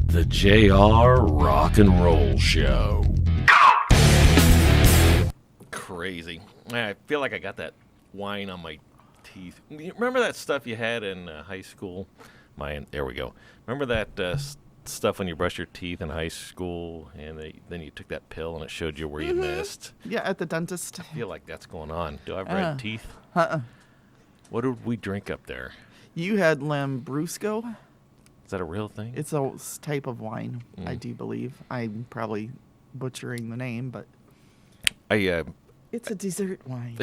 The JR Rock and Roll Show. Crazy. I feel like I got that wine on my teeth. Remember that stuff you had in high school? There we go. Remember that stuff when you brush your teeth in high school, and then you took that pill and it showed you where you missed? Yeah, at the dentist. I feel like that's going on. Do I have red teeth? What did we drink up there? You had Lambrusco. Is that a real thing? It's a type of wine, I do believe. I'm probably butchering the name, but it's a dessert wine.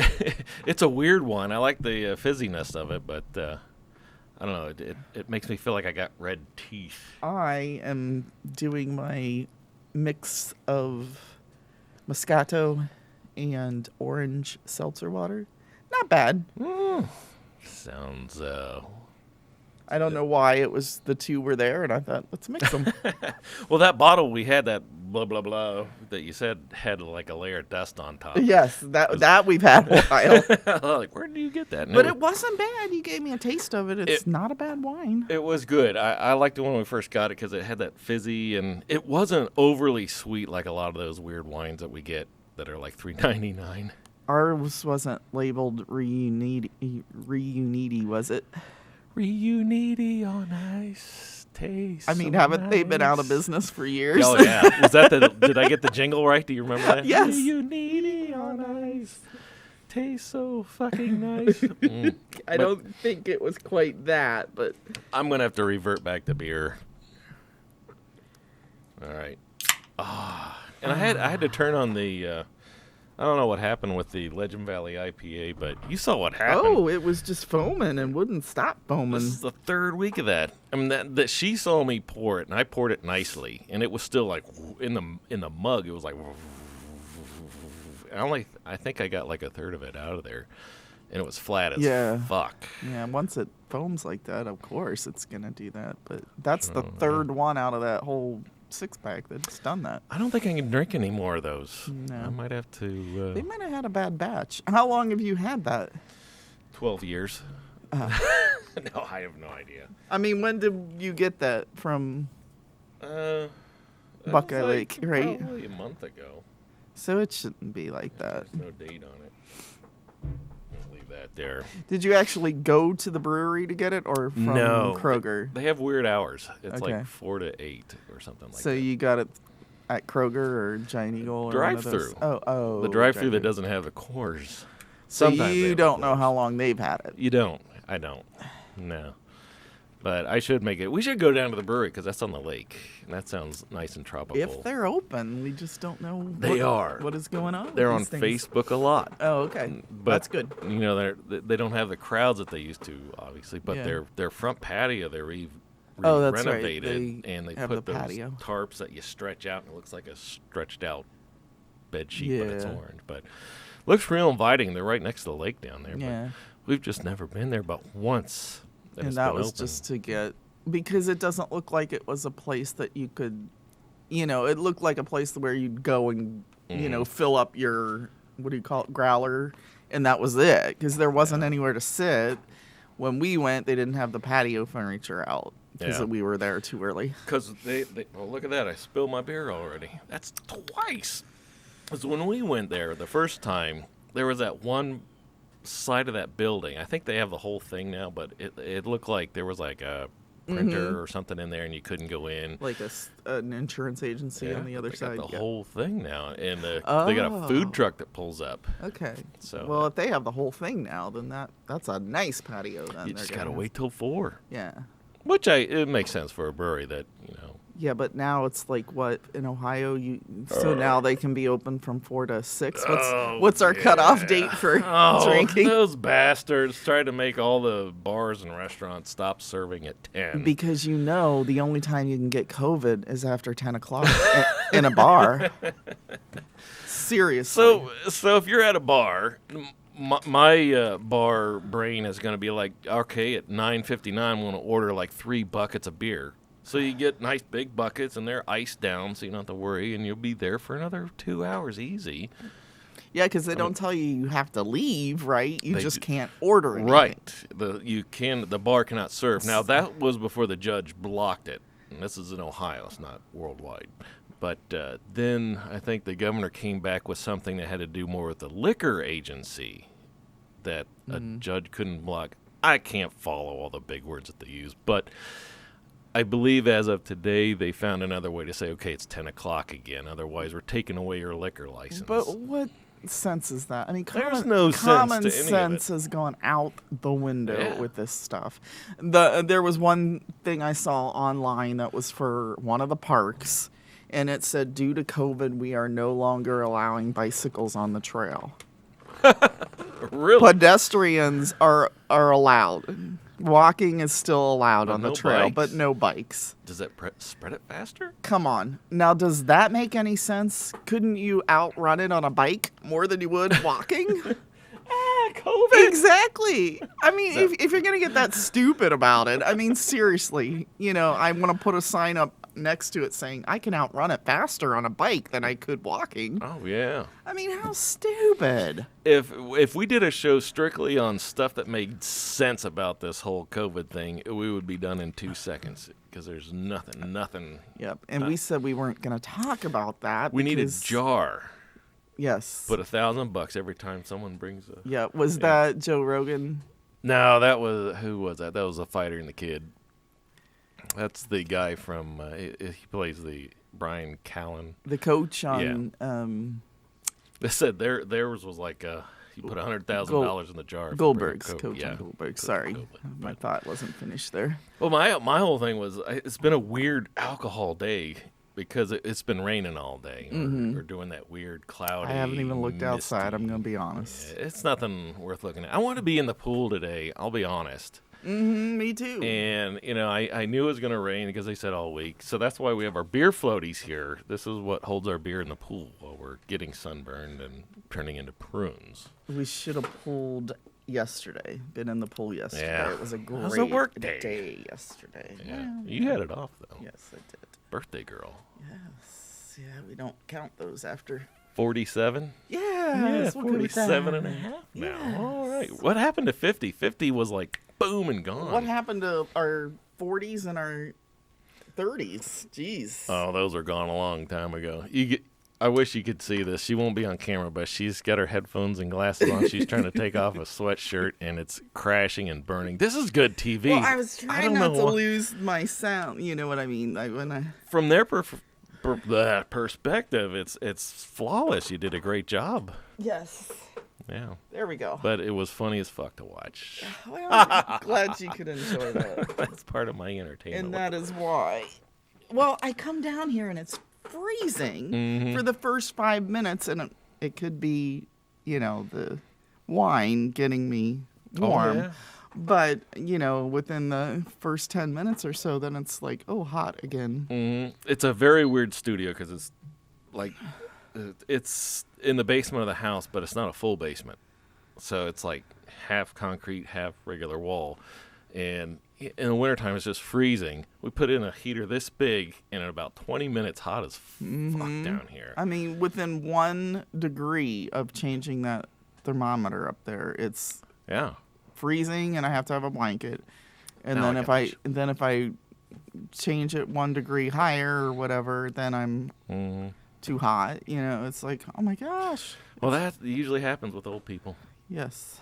It's a weird one. I like the fizziness of it, but I don't know. It makes me feel like I got red teeth. I am doing my mix of Moscato and orange seltzer water. Not bad. Sounds I don't know why the two were there, and I thought, let's mix them. Well, that bottle we had, that blah, blah, blah, that you said had like a layer of dust on top. Yes, that we've had a while. Like, where do you get that? But it wasn't bad. You gave me a taste of it. It's not a bad wine. It was good. I liked it when we first got it because it had that fizzy, and it wasn't overly sweet like a lot of those weird wines that we get that are like $3.99. Ours wasn't labeled Reuniti, was it? Reuniti on ice, taste. I mean, so haven't nice. they been out of business for years? Oh yeah, was that did I get the jingle right? Do you remember that? Yes. Reuniti on ice, taste so fucking nice. I don't think it was quite that, but I'm gonna have to revert back to beer. All right. And I had to turn on the. I don't know what happened with the Legend Valley IPA, but you saw what happened. Oh, it was just foaming and wouldn't stop foaming. This is the third week of that. I mean, that she saw me pour it, and I poured it nicely, and it was still like in the mug. It was like, I think I got like a third of it out of there, and it was flat as fuck. Yeah, once it foams like that, of course it's gonna do that. But that's the third one out of that whole 6-pack that's done that. I don't think I can drink any more of those. No. I might have to. They might have had a bad batch. How long have you had that? 12 years. No, I have no idea. I mean, when did you get that from? Buckeye Lake, right? Probably a month ago. So it shouldn't be like that. There's no date on it. I'll leave that there. Did you actually go to the brewery to get it, or from Kroger? They have weird hours. It's Okay. like 4 to 8 or something like that. So you got it at Kroger or Giant Eagle or Drive-through. Oh, the drive-through that doesn't have the Coors. So Sometimes they you have don't the know Coors. how long they've had it. You don't. I don't. No. But I should make it. We should go down to the brewery because that's on the lake. And that sounds nice and tropical. If they're open, we just don't know what is going on. They're with on these things. Facebook a lot. Oh, okay. But, That's good. You know, they don't have the crowds that they used to, obviously. But Yeah. their front patio, they Oh, that's right. renovated. They and they have put the those patio. tarps that you stretch out, and it looks like a stretched out bed sheet, but it's Yeah. orange. But looks real inviting. They're right next to the lake down there. Yeah. But we've just never been there but once. And it's that been was open. just to get, because it doesn't look like it was a place that you could, it looked like a place where you'd go and, fill up your, what do you call it, growler, and that was it, because there wasn't anywhere to sit. When we went, they didn't have the patio furniture out, because we were there too early. Because well, look at that. I spilled my beer already. That's twice. Because when we went there the first time, there was that one side of that building. I think they have the whole thing now, but it looked like there was like a printer or something in there, and you couldn't go in. Like an insurance agency on the other they side. got the whole thing now, and they got a food Oh. truck that pulls up. Okay. So Well, if they have the whole thing now, then that's a nice patio. Then you they're just got to gonna- wait till 4. Yeah. Which it makes sense for a brewery that, Yeah, but now it's like what in Ohio so now they can be open from 4 to 6. What's our cutoff date for drinking? Those bastards tried to make all the bars and restaurants stop serving at 10. Because the only time you can get COVID is after 10 o'clock in a bar. Seriously. So if you're at a bar, my bar brain is going to be like, okay, at 9:59, I'm going to order like 3 buckets of beer. So you get nice big buckets, and they're iced down, so you don't have to worry, and you'll be there for another 2 hours easy. Yeah, because they don't tell you have to leave, right? You just can't order anything. Right. The bar cannot serve. Now, that was before the judge blocked it. and this is in Ohio, it's not worldwide. But then I think the governor came back with something that had to do more with the liquor agency that a judge couldn't block. I can't follow all the big words that they use, but I believe as of today they found another way to say, okay, it's 10 o'clock again. Otherwise, we're taking away your liquor license. But what sense is that? I mean, There's no sense common to any of sense it. has gone out the window Yeah. with this stuff. There was one thing I saw online that was for one of the parks, and it said, due to COVID, we are no longer allowing bicycles on the trail. Really? Pedestrians are allowed. Walking is still allowed But on the no trail, bikes? but no bikes. Does that spread it faster? Come on. Now, does that make any sense? Couldn't you outrun it on a bike more than you would walking? COVID. Exactly. I mean, So- if you're going to get that stupid about it, I mean, seriously, I want to put a sign up next to it saying, I can outrun it faster on a bike than I could walking. Oh, yeah. I mean, how stupid. If we did a show strictly on stuff that made sense about this whole COVID thing, we would be done in 2 seconds because there's nothing. Yep. And we said we weren't going to talk about that. We need a because- jar. Yes. Put $1,000 every time someone brings a. Yeah. Was that Joe Rogan? No, that was who was that? That was a fighter and the kid. That's the guy from. He plays the Brian Callen. The coach on They said theirs was like he put $100,000 in the jar. for Goldberg's Coke. coach Yeah. on Goldberg. Sorry. Goldberg. My thought wasn't finished there. Well, my whole thing was it's been a weird alcohol day because it's been raining all day. We're doing that weird cloudy. I haven't even looked outside. I'm misty- going to be honest. It's nothing worth looking at. I want to be in the pool today. I'll be honest. Me too. And I knew it was going to rain because they said all week. So that's why we have our beer floaties here. This is what holds our beer in the pool while we're getting sunburned and turning into prunes. We should have pulled yesterday. Been in the pool yesterday. Yeah. It was a great It was a work day. yesterday. Yeah, Well, you had it off though. yes, I did. Birthday girl. Yes. Yeah, we don't count those after. 47. Yes, we'll go with 47 that. and a half now. Yes. All right. What happened to 50? 50 was like boom and gone. What happened to our 40s and our 30s? Jeez. Oh, those are gone a long time ago. I wish you could see this. She won't be on camera, but she's got her headphones and glasses on. She's trying to take off a sweatshirt, and it's crashing and burning. This is good TV. Well, I was trying don't not know to why- lose my sound. You know what I mean? From their perspective, it's flawless. You did a great job. Yes. Yeah. There we go. But it was funny as fuck to watch. Well, I'm glad you could enjoy that. That's part of my entertainment. And that is why. Well, I come down here and it's freezing for the first 5 minutes, and it could be, the wine getting me warm. yeah. But, within the first 10 minutes or so, then it's like, oh, hot again. It's a very weird studio because it's like it's in the basement of the house, but it's not a full basement. So it's like half concrete, half regular wall. And in the wintertime, it's just freezing. We put in a heater this big, and in about 20 minutes, hot as fuck down here. I mean, within 1 degree of changing that thermometer up there, it's Yeah. freezing, and I have to have a blanket. And Now then I if got I change it 1 degree higher or whatever, then I'm too hot. It's like, oh my gosh. Well, that usually happens with old people. Yes.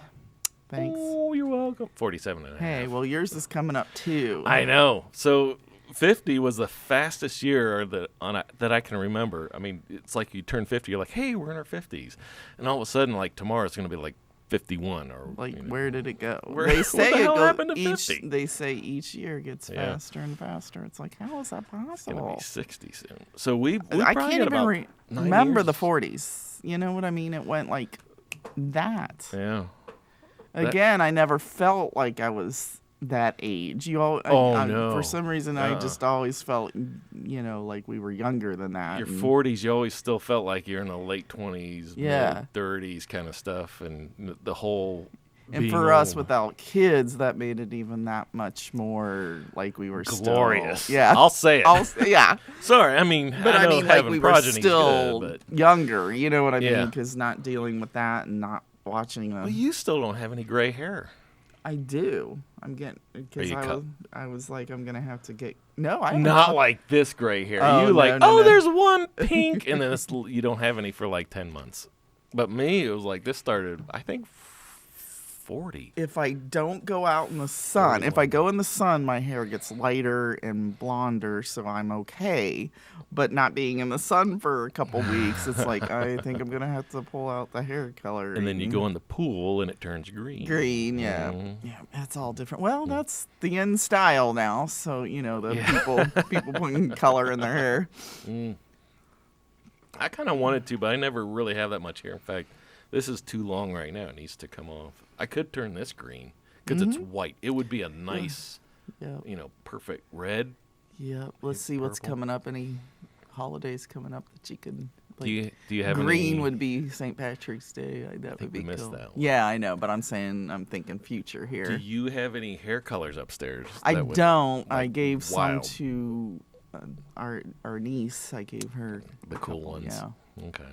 Thanks. Oh, you're welcome. 47 and a half. Hey, well, yours is coming up too. I know. So 50 was the fastest year that I can remember. I mean, it's like you turn 50, you're like, hey, we're in our 50s. And all of a sudden, like, tomorrow it's going to be like 51 or Like, where did it go? Where- They what say the it hell go- happened to each. 50? They say each year gets Yeah. faster and faster. It's like, how is that going to possible? be 60 soon. So we I probably can't had even about 9 remember years. the 40s. You know what I mean? It went like that. Yeah. Again, I never felt like I was that age. No. For some reason, I just always felt, like we were younger than that. Your and- 40s, you always still felt like you're in the late 20s, Yeah. 30s kind of stuff, and the whole. And being for us, old. without kids, that made it even that much more like we were Glorious. Still, yeah, I'll say it. Yeah. Sorry, I mean, But I know mean, like having we were progeny's still good, but younger. You know what I mean? Yeah. Because not dealing with that and not watching them. well, you still don't have any gray hair. I do. I'm getting because I was like I'm gonna have to get no. I haven't Not cut- like this gray hair. Oh, You no, like, no, no. there's one pink, and then you don't have any for like 10 months. But me, it was like this started, I think, 40. If I don't go out in the sun, if I go in the sun, my hair gets lighter and blonder, so I'm okay. But not being in the sun for a couple weeks, it's like I think I'm gonna have to pull out the hair color. And then you go in the pool, and it turns green. Green, yeah, Mhm. yeah, that's all different. Well, that's the in style now, so the people putting color in their hair. I kind of wanted to, but I never really have that much hair. In fact, this is too long right now. It needs to come off. I could turn this green because it's white. It would be a nice, Yeah, perfect red. yeah. Let's see what's purple. coming up. Any holidays coming up that you can. Like, Do you have green any? would be St. Patrick's Day. That would we be missed cool. that one. Yeah, I know, but I'm thinking future here. Do you have any hair colors upstairs? I that would, don't. I like, gave some wild? to our niece. I gave her The a cool couple, ones. Yeah. Okay.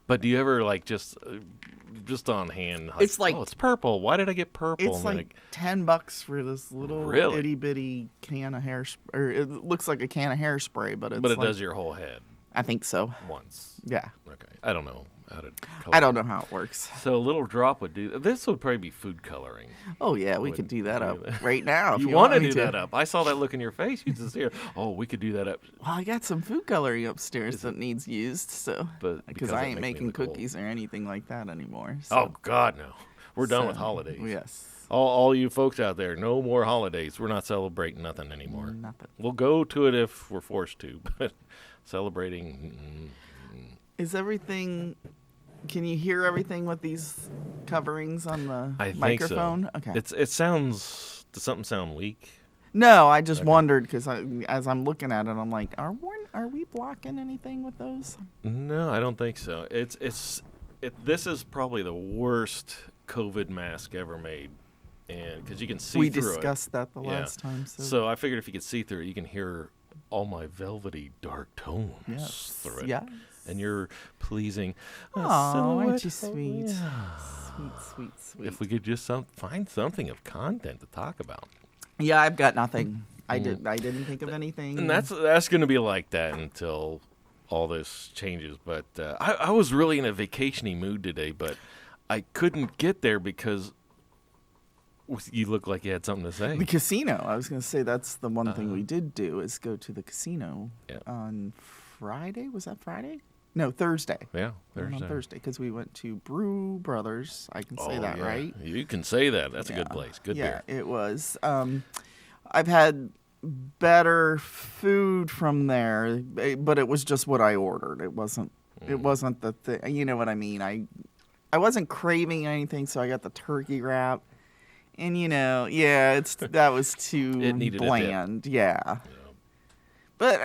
But do you ever like just on hand? It's like- it's purple. Why did I get purple? It's And like $10 for this little Really? itty bitty can of hair. Or it looks like a can of hairspray, but it's but it like, does your whole head I think so. once. Yeah. Okay. I don't know how to. Color. I don't know how it works. So a little drop would do. This would probably be food coloring. Oh yeah, we Would could do that do up that. right now. If You you want to me do that up? I saw that look in your face. You just hear, we could do that up. Well, I got some food coloring upstairs that needs used, so But because because I it ain't makes me making look old. cookies or anything like that anymore. So. Oh God, no. We're done with So, holidays. Yes. All you folks out there, no more holidays. We're not celebrating nothing anymore. Nothing. We'll go to it if we're forced to, but celebrating. Is everything? Can you hear everything with these coverings on the I microphone? think so. Okay. It sounds. Does something sound weak? No, I just wondered because as I'm looking at it, I'm like, are we blocking anything with those? No, I don't think so. This is probably the worst COVID mask ever made, and because you can see We through discussed that the Yeah. last time. So I figured if you could see through it, you can hear all my velvety dark tones yes, through it. yes. And you're pleasing. Oh, aren't you silhouette. sweet? Yeah. Sweet. If we could just find something of content to talk about. Yeah, I've got nothing. I didn't think of anything. And that's going to be like that until all this changes. But I was really in a vacation-y mood today, but I couldn't get there because you look like you had something to say. The casino. I was going to say that's the one thing we did do is go to the casino Yeah. on Friday. Was that Friday? No, Thursday. Yeah, We went on Thursday because we went to Brew Brothers. I can say that, yeah. right? You can say that. That's a good Yeah. place. Good yeah, beer. it was. I've had better food from there, but it was just what I ordered. It wasn't. It wasn't the thing. You know what I mean? I wasn't craving anything, so I got the turkey wrap. And that was too It needed a dip. bland. Yeah. But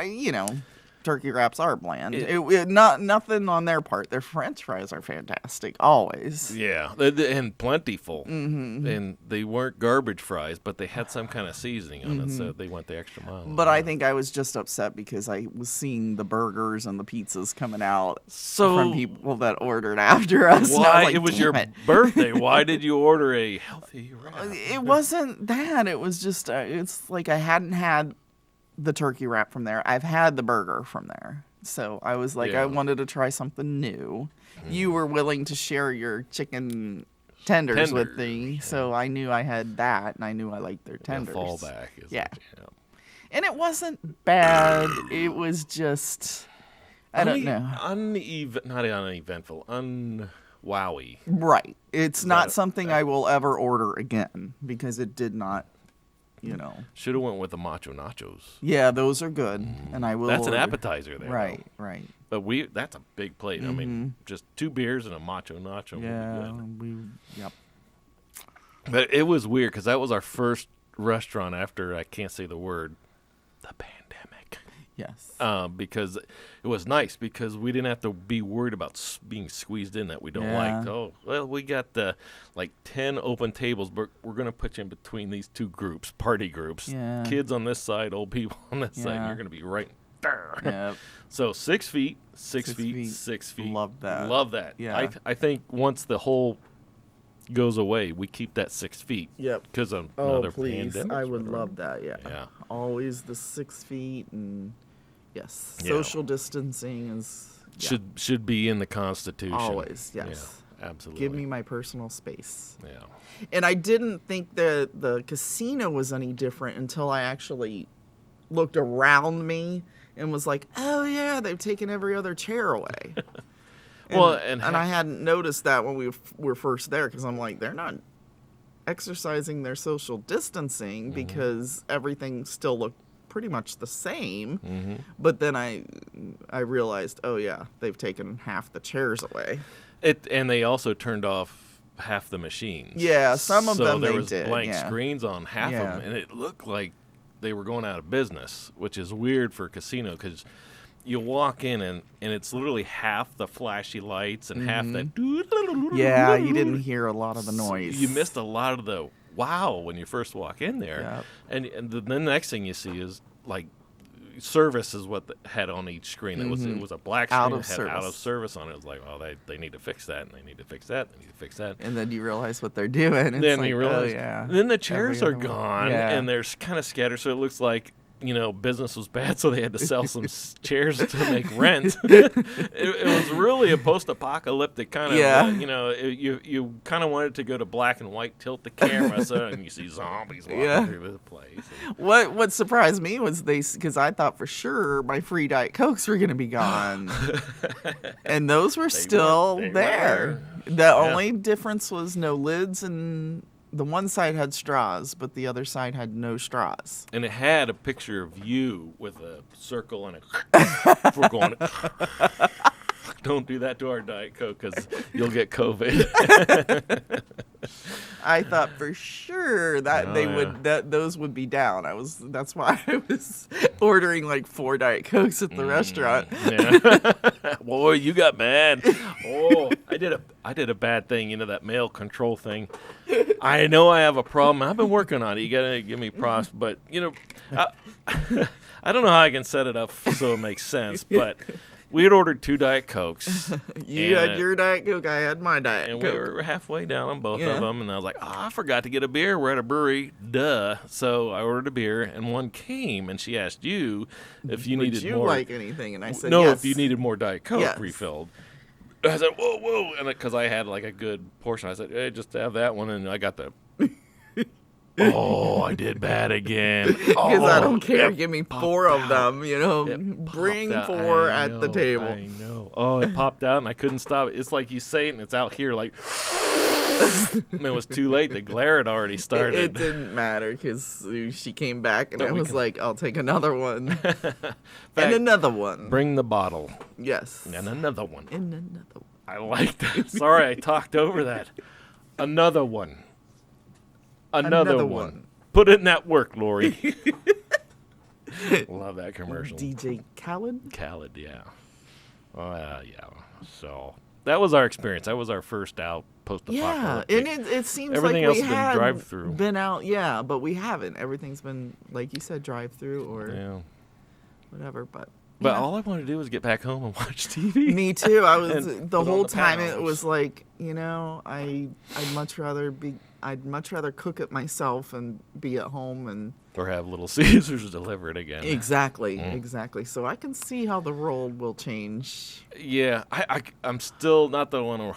turkey wraps are bland. It- Not nothing on their part. Their French fries are fantastic, always. Yeah, and plentiful. Mm-hmm. And they weren't garbage fries, but they had some kind of seasoning on it, so they went the extra mile. But I think I was just upset because I was seeing the burgers and the pizzas coming out So from people that ordered after us. and I why like, it was "Damn your it." birthday? Why did you order a healthy wrap? It wasn't that. It was just. It's like I hadn't had the turkey wrap from there. I've had the burger from there. So I was like, Yeah. I wanted to try something new. You were willing to share your chicken tenders with me, so I knew I had that, and I knew I liked their tenders. A fallback. Is Yeah. It, And it wasn't bad. It was just, I don't know. Not uneventful. Unwowy. Right. It's not that- something I will ever order again because it did not, Should have went with the macho nachos. Yeah, those are good, and I will. That's an order. appetizer there. Right. though. Right. But that's a big plate. I mean, just 2 beers and a macho nacho would be Yeah. good. Yep. But it was weird because that was our first restaurant after I can't say the word, the pandemic. Yes. Because it was nice because we didn't have to be worried about being squeezed in that we don't Yeah. like. Oh, well, we got like 10 open tables, but we're going to put you in between these 2 groups, party groups. Yeah. Kids on this side, old people on this side. Yeah. You're going to be right there. Yep. So 6 feet, 6 6 feet, feet. 6 feet. Love that. Love that. Yeah. I think once the whole goes away. We keep that 6 feet. Yep. Because of Oh, another please. pandemic. I would love that. Yeah. Yeah. Always the 6 feet and yes, Yeah. social distancing is Should be in the Constitution. always, yes. Yeah, absolutely. Give me my personal space. Yeah. And I didn't think that the casino was any different until I actually looked around me and was like, oh yeah, they've taken every other chair away. Well, and I hadn't noticed that when we were first there because I'm like, they're not exercising their social distancing because everything still looked pretty much the same. Mm-hmm. But then I realized, oh yeah, they've taken half the chairs away. And they also turned off half the machines. Yeah, some of them So there they was did, blank yeah. screens on half Yeah. of them, and it looked like they were going out of business, which is weird for a casino because you walk in and it's literally half the flashy lights and half that. Yeah, you didn't hear a lot of the noise. You missed a lot of the wow when you first walk in there. Yep. And the next thing you see is like service is what had on each screen. It was a black screen Out of that had service. out of service on it. It was like, oh, they need to fix that, and they need to fix that, they need to fix that. And then you realize what they're doing. It's Then like, you realize, oh, yeah. then the chairs are Every other one. gone, Yeah. and they're kind of scattered, so it looks like, business was bad, so they had to sell some chairs to make rent. It was really a post-apocalyptic kind of, Yeah. you kind of wanted to go to black and white, tilt the camera, and you see zombies walking through the place. What surprised me was because I thought for sure my free Diet Cokes were going to be gone. And those were still they there. were. The only difference was no lids, and the one side had straws, but the other side had no straws. And it had a picture of you with a circle and a. We're going. Don't do that to our Diet Coke because you'll get COVID. I thought for sure that those would be down. That's why I was ordering like 4 Diet Cokes at the restaurant. Yeah. Boy, you got mad. Oh, I did a bad thing, that mail control thing. I know I have a problem. I've been working on it. You gotta give me props, but I don't know how I can set it up so it makes sense, but we had ordered 2 Diet Cokes. You had your Diet Coke, I had my Diet And Coke. we were halfway down on both of them, and I was like, I forgot to get a beer. We're at a brewery. Duh. So I ordered a beer, and one came, and she asked you if you needed Would you more. like anything? And I said, no, yes. if you needed more Diet Coke Yes. refilled. I said, whoa. And because I had like a good portion, I said, hey, just have that one. And I got the. Oh, I did bad again. Because I don't care. it Give me popped 4 of out. them, It Bring popped out. 4 I at the know, table. I know. Oh, it popped out and I couldn't stop it. It's like you say it and it's out here like. And it was too late. The glare had already started. It didn't matter because she came back and But I we was can- like, I'll take another one. fact, And another one. Bring the bottle. Yes. And another one. And another one. I like that. Sorry, I talked over that. Another one. Another one. Put in that work, Lori. Love that commercial. DJ Khaled? Khaled, yeah. Yeah. So that was our experience. That was our first out Yeah, post-apocalyptic. and it seems Everything like else we has been had drive-through. been out, yeah, but we haven't. Everything's been, like you said, drive-through or Yeah. whatever, but... But yeah. all I wanted to do was get back home and watch TV. Me too. I was And the put on whole the time. It panels. was like, I'd much rather cook it myself and be at home and Or have Little Caesars deliver it again. exactly. So I can see how the world will change. Yeah, I'm still not the one who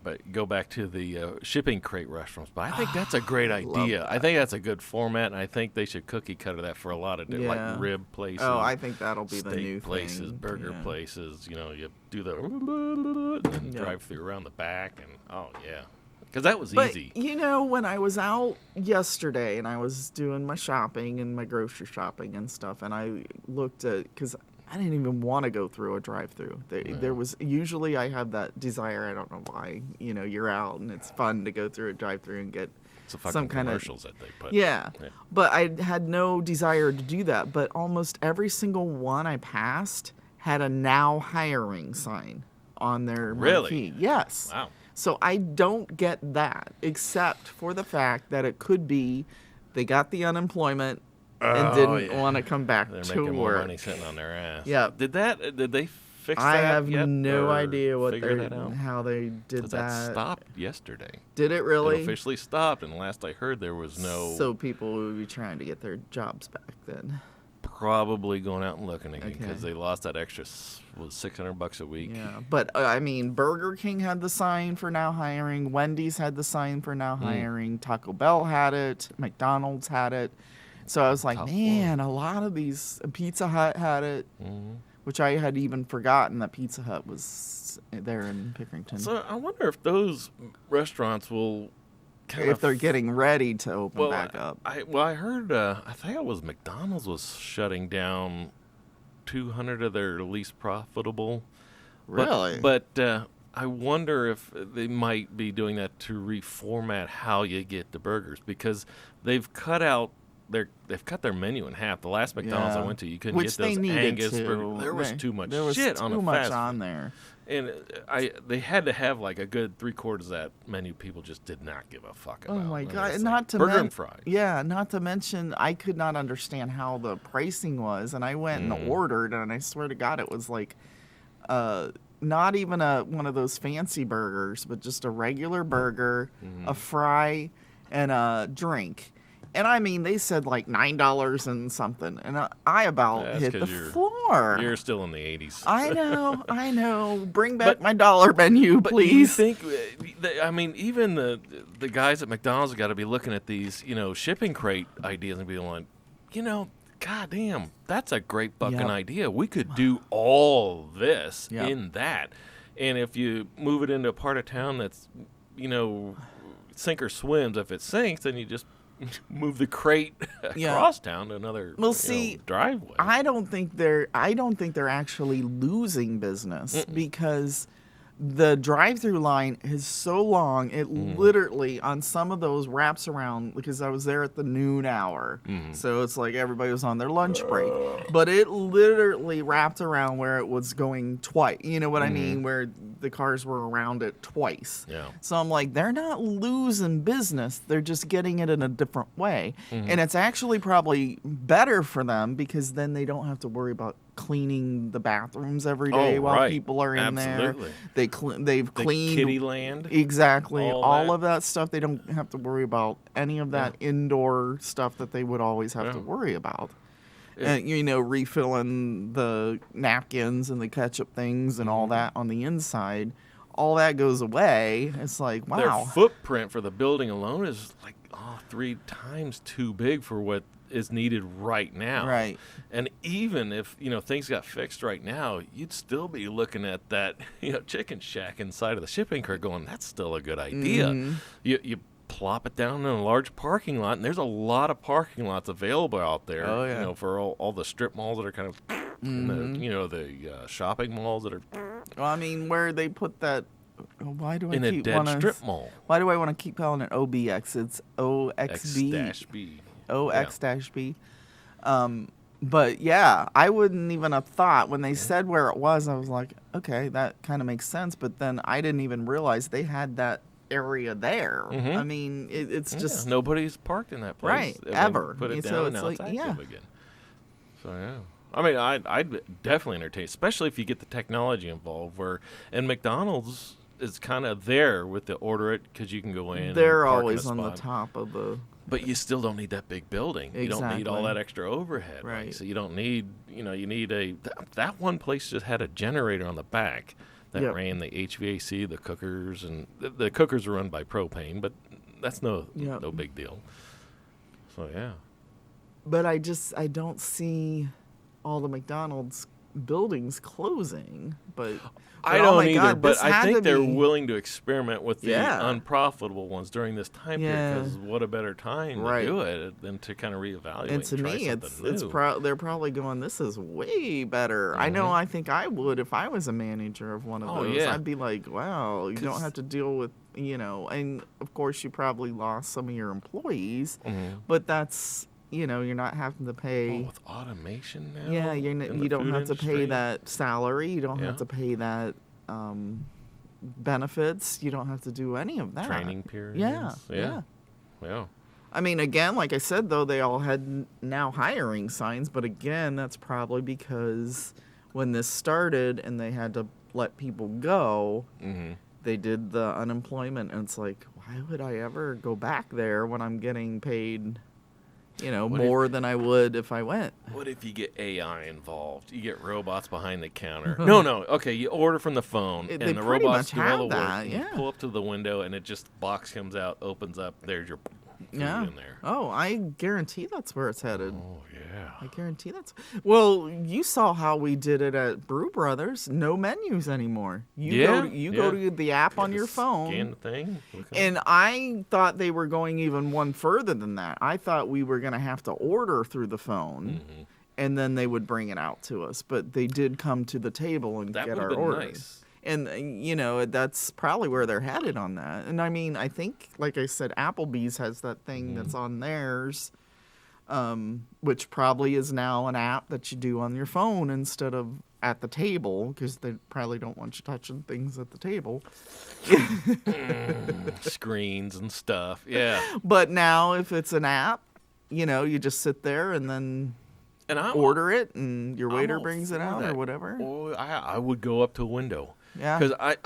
but go back to the shipping crate restaurants. But I think that's a great idea. that. I think that's a good format, and I think they should cookie cutter that for a lot of different, Yeah. like rib places. Oh, I think that'll be the steak new places, thing. burger Yeah. places. You do the and then Yeah. drive through around the back, and oh yeah, because that was But easy. when I was out yesterday and I was doing my shopping and my grocery shopping and stuff, and I looked at because I didn't even want to go through a drive-through. There was usually I have that desire. I don't know why. You're out and it's fun to go through a drive-through and get It's the fucking some kind of commercials that they put. yeah. Yeah. But I had no desire to do that. But almost every single one I passed had a now hiring sign on their Really? marquee. Yes. Wow. So I don't get that, except for the fact that it could be they got the unemployment and Oh, didn't yeah. want to come back They're to making more work. money sitting on their ass. Yeah. Did they fixed I that have yet, no or idea what figure that out? how they did 'Cause that. that stopped yesterday. Did it It really? officially stopped, and last I heard, there was no So people would be trying to get their jobs back then. probably going out and looking again because Okay. they lost that extra was $600 a week. Yeah, but I mean, Burger King had the sign for now hiring. Wendy's had the sign for now hiring. Taco Bell had it. McDonald's had it. So I was like, Tough man, a lot of these. Pizza Hut had it, which I had even forgotten that Pizza Hut was there in Pickerington. So I wonder if those restaurants will kind if they're getting ready to open well, back up. I heard I think it was McDonald's was shutting down 200 of their least profitable. Really? But I wonder if they might be doing that to reformat how you get the burgers because they've cut their menu in half. The last McDonald's I went to, you couldn't Which get those they needed Angus to. burgers. There was too much there was shit too on a much fast on food. there. And they had to have like a good 3/4 of that menu. People just did not give a fuck about. Oh my I mean, god! it's Not like to burger men- and fries. Yeah, not to mention I could not understand how the pricing was, and I went and ordered, and I swear to God, it was like, not even one of those fancy burgers, but just a regular burger, a fry, and a drink. And I mean, they said like $9 and something, and I about That's hit the 'cause you're- floor. You're still in the 80s. I know. Bring back my dollar menu, But do you please. think? I mean, even the guys at McDonald's got to be looking at these, shipping crate ideas and being like, goddamn, that's a great fucking Yep. idea. We could do all this Yep. in that, and if you move it into a part of town that's, sink or swims. If it sinks, then you just move the crate across town to another driveway. I don't think they're actually losing business because the drive-through line is so long. It literally on some of those wraps around because I was there at the noon hour, so it's like everybody was on their lunch break. But it literally wrapped around where it was going twice. You know what I mean? Where the cars were around it twice. Yeah. So I'm like, they're not losing business. They're just getting it in a different way. And it's actually probably better for them because then they don't have to worry about cleaning the bathrooms every day while people are in Absolutely. there. They've The cleaned kitty land. exactly all that. of that stuff. They don't have to worry about any of that indoor stuff that they would always have to worry about. And refilling the napkins and the ketchup things and all that on the inside, all that goes away. It's like, wow. Their footprint for the building alone is like 3 times too big for what is needed right now. Right. And even if, things got fixed right now, you'd still be looking at that, chicken shack inside of the shipping crate going, that's still a good idea. You plop it down in a large parking lot, and there's a lot of parking lots available out there, Oh, yeah. for all the strip malls that are kind of, and the shopping malls that are Well, I mean, where they put that. Why do I in a keep dead wanna, strip mall. Why do I want to keep calling it OBX? It's OXB. X-B. OX-B. But yeah, I wouldn't even have thought when they said where it was. I was like, okay, that kind of makes sense. But then I didn't even realize they had that area there. I mean, it's just nobody's parked in that place. Right, And they ever. Put it So down, and it's now it's like, active yeah. again. So yeah, I mean, I'd definitely entertain, especially if you get the technology involved. And McDonald's is kind of there with the order it because you can go in. they're and park in always a on the spot. top of the. But you still don't need that big building. You don't need all Exactly. that extra overhead. Right. So you don't need, you need that one place just had a generator on the back that Yep. ran the HVAC, the cookers, and the cookers are run by propane, but that's no big deal. So yeah. But I don't see all the McDonald's buildings closing. But I oh don't my either, God, but this I had think to they're be- willing to experiment with the Yeah. unprofitable ones during this time period Yeah. because what a better time Right. to do it than to kind of reevaluate And to try me, something it's new. they're probably going, this is way better. I know. I think I would if I was a manager of one of Oh, those. yeah. I'd be like, wow, you don't 'Cause- have to deal with and of course you probably lost some of your employees, Mhm. but that's you're not having to pay. With automation now. Yeah, in you the don't food have to pay industry? that salary. You don't Yeah. have to pay that benefits. You don't have to do any of that. Training periods. Yeah. Yeah. I mean, again, like I said, though, they all had now hiring signs, but again, that's probably because when this started and they had to let people go, they did the unemployment, and it's like, why would I ever go back there when I'm getting paid, more than I would if I went? What if you get AI involved? You get robots behind the counter. No. Okay, you order from the phone, and They the pretty robots much do all the have work. that, and yeah. You pull up to the window, and it just box comes out, opens up. There's your food in there. Oh, I guarantee that's where it's headed. Oh yeah. I guarantee that's. Well, you saw how we did it at Brew Brothers. No menus anymore. You go to the app on your phone. Scan the thing. And I thought they were going even one further than that. I thought we were going to have to order through the phone, and then they would bring it out to us. But they did come to the table and That get would our have been order. nice. And, that's probably where they're headed on that. And, I mean, I think, like I said, Applebee's has that thing that's on theirs, which probably is now an app that you do on your phone instead of at the table, because they probably don't want you touching things at the table. Screens and stuff. Yeah. But now if it's an app, you just sit there and then And I order it, and your waiter all brings it for out that. or whatever. Oh, I would go up to a window. Yeah. Because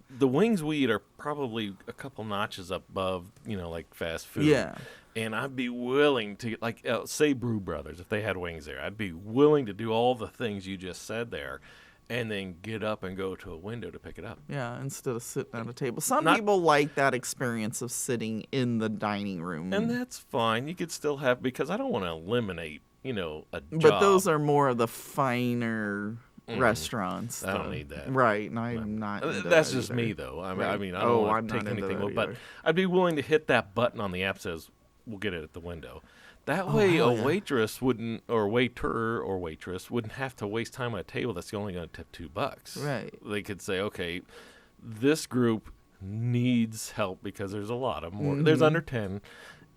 the wings we eat are probably a couple notches above, like fast food. Yeah. And I'd be willing to, say Brew Brothers, if they had wings there, I'd be willing to do all the things you just said there, and then get up and go to a window to pick it up. Yeah, instead of sitting at a table. Some Not- people like that experience of sitting in the dining room. And that's fine. You could still have, because I don't want to eliminate, a job. But those are more of the finer restaurants. I don't though. need that. Right, and I'm not into That's that just either. me, though. I Right. mean, I don't Oh, want I'm to not take into anything that away, but either. I'd be willing to hit that button on the app that says, we'll get it at the window. That way, hell a yeah. waitress wouldn't, or waiter or waitress wouldn't have to waste time at a table that's only going to tip $2. Right. They could say, okay, this group needs help because there's a lot of more. There's under 10,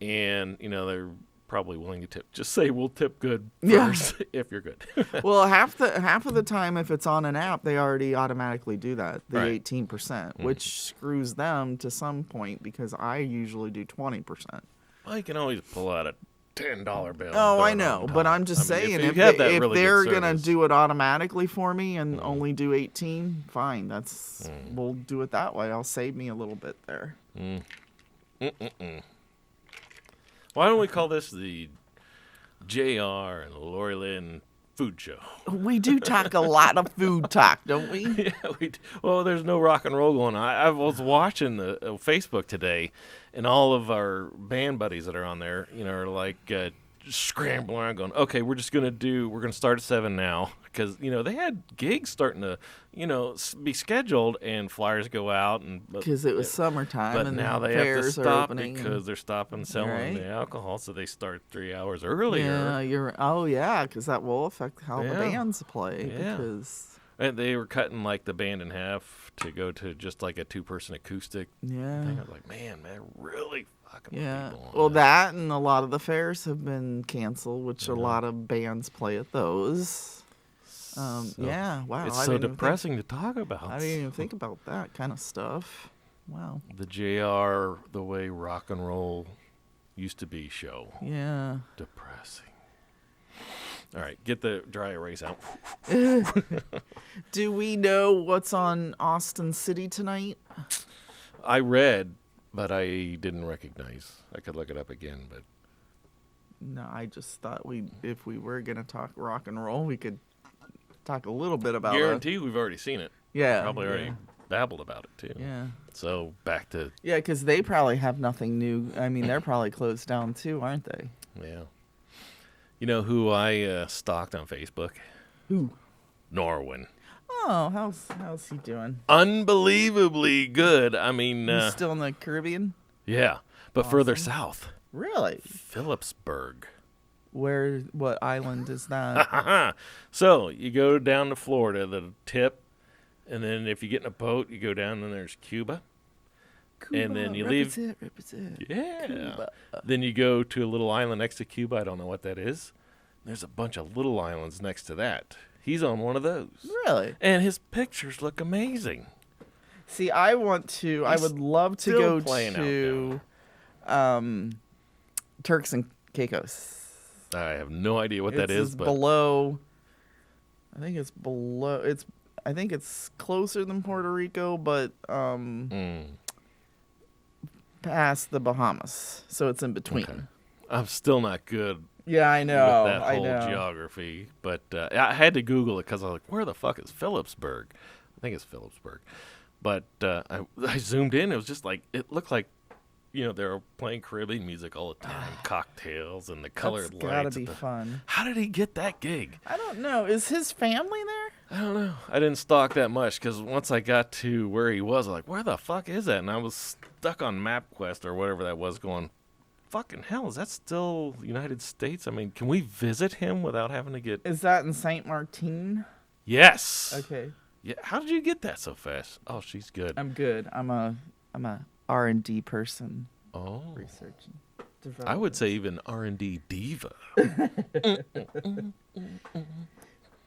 and they're probably willing to tip. Just say we'll tip good Yeah. first if you're good. Well, half of the time, if it's on an app, they already automatically do that, the Right. 18%, which screws them to some point because I usually do 20%. Well, you can always pull out a $10 bill. Oh, I and throw it know, on but top. I'm just I mean, saying, if, if, you have that if really good they're gonna service- do it automatically for me and only do 18, fine. We'll do it that way. I'll save me a little bit there. Why don't we call this the JR and Lori Lynn food show? We do talk a lot of food talk, don't we? Yeah, well, there's no rock and roll going on. I was watching the Facebook today, and all of our band buddies that are on there, are like scrambling around going, okay, we're going to start at 7 now. Because, they had gigs starting to, be scheduled, and flyers go out. Because it was summertime, But and now the they have to fairs are stop opening. because they're stopping selling Right. the alcohol, so they start 3 hours earlier. Yeah, because that will affect how the Yeah. bands play. Yeah. Because And they were cutting the band in half to go to just a 2-person acoustic yeah, thing. I was like, man, really fucking with yeah. people on Well, this. that and a lot of the fairs have been canceled, which a lot of bands play at those. Yeah, wow. It's I so didn't even depressing to talk about. I didn't even think about that kind of stuff. Wow. The JR, the way rock and roll used to be show. Yeah. Depressing. All right, get the dry erase out. Do we know what's on Austin City tonight? I read, but I didn't recognize. I could look it up again, but No, I just thought if we were gonna talk rock and roll, we could talk a little bit about it. guarantee we've already seen it. Yeah. Probably already babbled about it too. Yeah. So back to Yeah, because they probably have nothing new. I mean, they're probably closed down too, aren't they? yeah. You know who I stalked on Facebook? Who? Norwin. Oh, how's he doing? Unbelievably good. I mean, He's still in the Caribbean? yeah, but further south, Really? Phillipsburg. What island is that? So you go down to Florida, the tip, and then if you get in a boat, you go down, and there's Cuba. And then you leave. Represent. Yeah. Cuba. Then you go to a little island next to Cuba. I don't know what that is. There's a bunch of little islands next to that. He's on one of those. Really? And his pictures look amazing. See, I would love to still go playing out to Turks and Caicos. I have no idea what that is, but below I think it's below. I think it's closer than Puerto Rico, but past the Bahamas, so it's in between. Okay. I'm still not good Yeah, I know. with that I whole know. geography, but I had to Google it because I was like, where the fuck is Phillipsburg? I think it's Phillipsburg. But I zoomed in. It was just like, it looked like, they were playing Caribbean music all the time, cocktails and the colored That's gotta lights. be fun. How did he get that gig? I don't know. Is his family there? I don't know. I didn't stalk that much because once I got to where he was, I was like, where the fuck is that? And I was stuck on MapQuest or whatever that was going, fucking hell, is that still the United States? I mean, can we visit him without having to get... Is that in Saint Martin? Yes. Okay. Yeah. How did you get that so fast? Oh, she's good. I'm good. I'm a R&D person. Oh. Researching. I would say even R&D diva.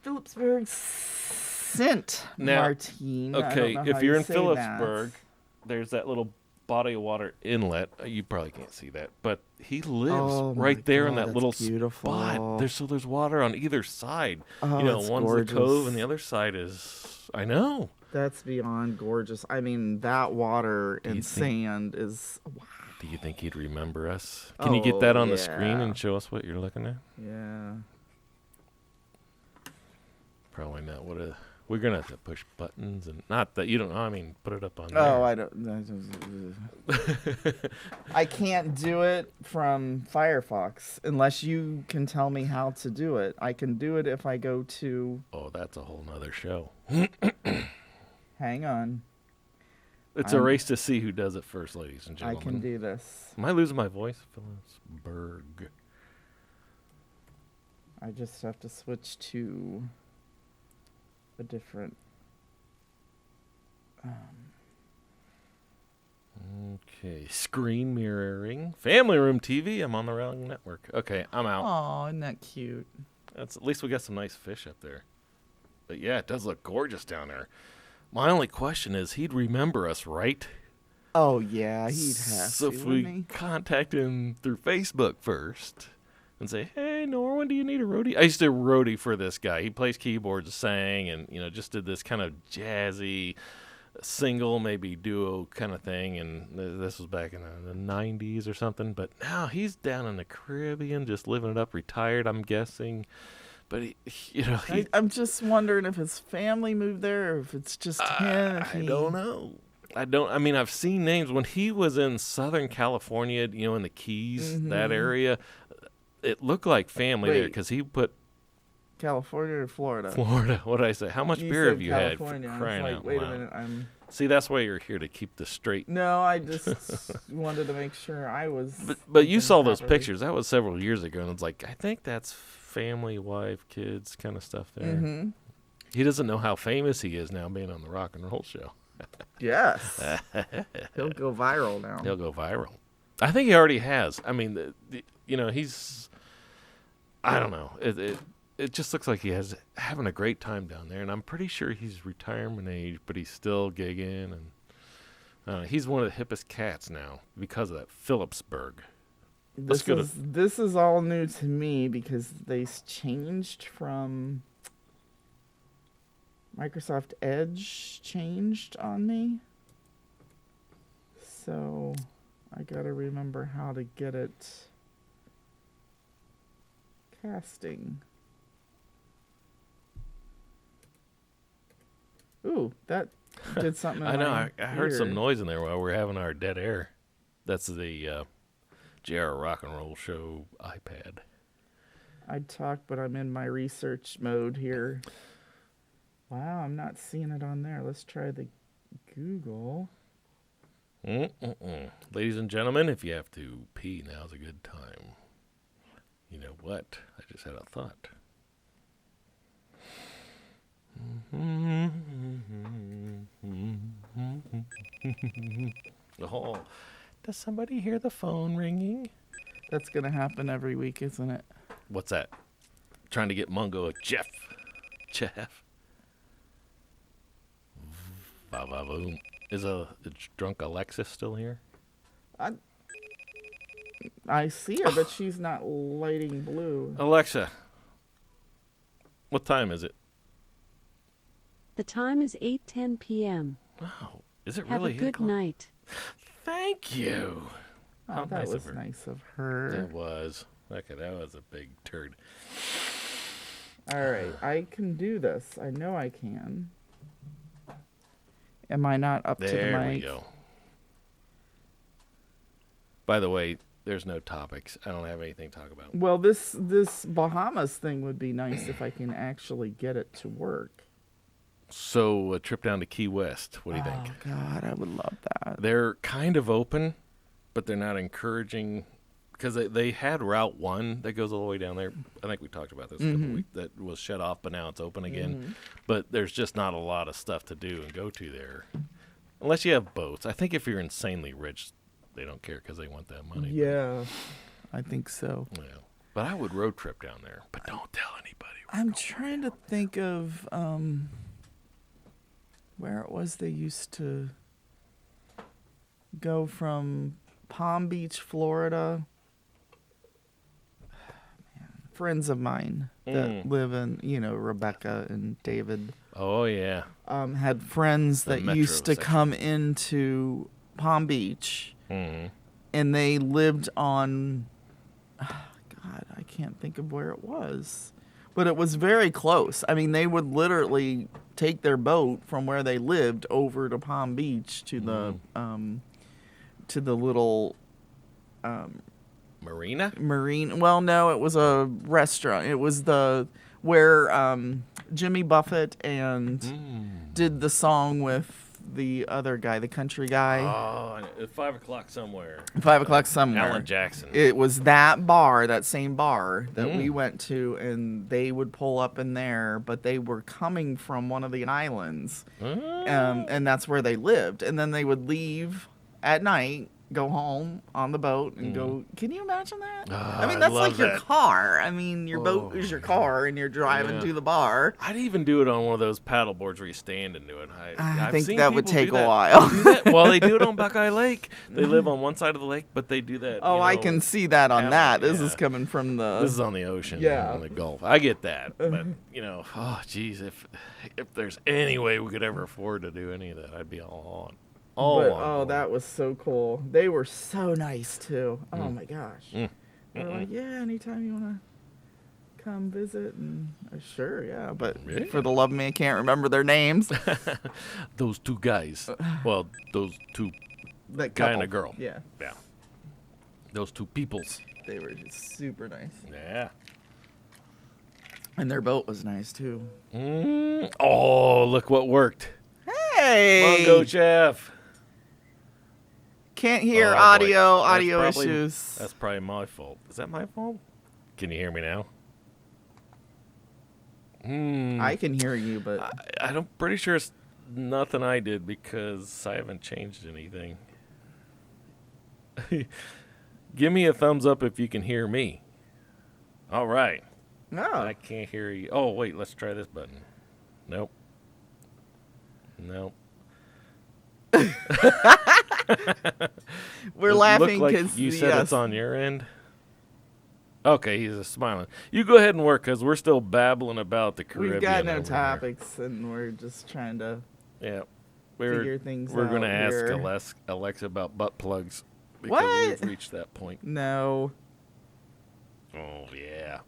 Phillipsburg Saint Now, Martin. okay, I don't know if how you're you in say Phillipsburg, that. there's that little body of water inlet. You probably can't see that, but he lives Oh my right there in God, that that's little beautiful. spot. There's water on either side. Oh, it's one's gorgeous. the cove and the other side is... I know. That's beyond gorgeous. I mean, that water you and think- sand is wow. Do you think he'd remember us? Can you get that on the screen yeah. and show us what you're looking at? Yeah. Probably not. We're gonna have to push buttons and not that you don't know. I mean, put it up on. Oh, there. I don't. I can't do it from Firefox unless you can tell me how to do it. I can do it if I go to. Oh, that's a whole nother show. Hang on. It's a race to see who does it first, ladies and I gentlemen. can do this. Am I losing my voice? Phillipsburg. I just have to switch to a different. Okay, screen mirroring, family room TV. I'm on the wrong network. Okay, I'm out. Oh, isn't that cute? That's at least we got some nice fish up there. But yeah, it does look gorgeous down there. My only question is, he'd remember us, right? Oh yeah, he'd have So to. if wouldn't we he? contact him through Facebook first and say, "Hey, Norman, do you need a roadie?" I used to roadie for this guy. He plays keyboards, sang, and just did this kind of jazzy single, maybe duo kind of thing. And this was back in the 90s or something. But now he's down in the Caribbean, just living it up, retired, I'm guessing. But I'm just wondering if his family moved there or if it's just him. If I he- don't know. I mean, I've seen names. When he was in Southern California, in the Keys, that area, it looked like family there Wait. because he put California or Florida? Florida. What did I say? How much You beer said have you had for California. I was crying like, out wait loud? a minute. See, that's why you're here to keep the straight. No, I just wanted to make sure I was. But you thinking saw those properly. pictures. That was several years ago, and it's like, I think that's family, wife, kids kind of stuff there. Mm-hmm. He doesn't know how famous he is now being on the Rock and Roll Show. Yes. He'll go viral now. He'll go viral. I think he already has. I mean, he's. I don't know. It just looks like he has having a great time down there, and I'm pretty sure he's retirement age, but he's still gigging, and he's one of the hippest cats now because of that Phillipsburg. Let's go to- This is all new to me because they changed from Microsoft Edge changed on me. So I gotta remember how to get it casting. Ooh, that did something. I in know. my I heard some ear. noise in there while we're having our dead air. That's the JR Rock and Roll Show iPad. I'd talk, but I'm in my research mode here. Wow, I'm not seeing it on there. Let's try the Google. Ladies and gentlemen, if you have to pee, now's a good time. You know what? I just had a thought. Oh, does somebody hear the phone ringing? That's going to happen every week, isn't it? What's that? Trying to get Mungo a Jeff. Boom. Is drunk Alexis still here? I see her, but she's not lighting blue. Alexa, what time is it? The time is 8:10 p.m. Wow. Is it Have really a good 8 o'clock? night. Thank you. Oh, How that nice was of her. nice of her. It was. Okay, that was a big turd. All right, I can do this. I know I can. Am I not up to the There mic? we go. By the way, there's no topics. I don't have anything to talk about. Well, this Bahamas thing would be nice if I can actually get it to work. So, a trip down to Key West. What do you think? Oh God, I would love that. They're kind of open, but they're not encouraging because they had Route 1 that goes all the way down there. I think we talked about this a couple weeks. That was shut off, but now it's open again. But there's just not a lot of stuff to do and go to there. Unless you have boats. I think if you're insanely rich, they don't care because they want that money. Yeah, I think so. But, yeah. But I would road trip down there. But don't tell anybody. I'm trying to think of where it was they used to go from Palm Beach, Florida. Man, friends of mine that live in, Rebecca and David, Oh, yeah. had friends The that metro used to section. come into Palm Beach, Mm-hmm. and they lived on, God, I can't think of where it was. But it was very close. I mean, they would literally take their boat from where they lived over to Palm Beach to the little Marina? marine. Well, no, it was a restaurant. It was where Jimmy Buffett and did the song with the other guy, the country guy. Oh, at 5 o'clock somewhere. 5 o'clock somewhere. Alan Jackson. It was that same bar that we went to, and they would pull up in there, but they were coming from one of the islands, and that's where they lived. And then they would leave at night, go home on the boat, and go. Can you imagine that? I mean, I that's love like your that. car. I mean, your boat is your car, and you're driving Yeah. to the bar. I'd even do it on one of those paddle boards where you stand and do it. I I've think seen that would people do take a that. while. Do that. Well, they do it on Buckeye Lake. They live on one side of the lake, but they do that. Oh, I can see that on paddle, that. This yeah. is coming from the. This is on the ocean, Yeah. on the Gulf. I get that, but oh, geez, if there's any way we could ever afford to do any of that, I'd be all on. That was so cool. They were so nice too. Oh my gosh. They were like, yeah, anytime you want to come visit, and sure, yeah. But Yeah. for the love of me, I can't remember their names. Those two guys. Well, those two, That guy and couple. a girl. Yeah, yeah, those two peoples. they were just super nice, Yeah. and their boat was nice too. Oh, look what worked. Hey, Mungo Jeff. can't hear Oh, boy. audio That's probably- issues. That's probably my fault. Is that my fault? Can you hear me now? I can hear you, but I'm pretty sure it's nothing I did because I haven't changed anything. Give me a thumbs up if you can hear me. All right. no. I can't hear you. Oh, wait, let's try this button. Nope. Nope. We're Does it laughing look because like you said it's on your end. Okay, he's just smiling. You go ahead and work because we're still babbling about the Caribbean. We've got no over here. topics, and we're just trying to Yeah, figure things we're out. gonna ask here. Alexa about butt plugs because What? we've reached that point. No. Oh yeah.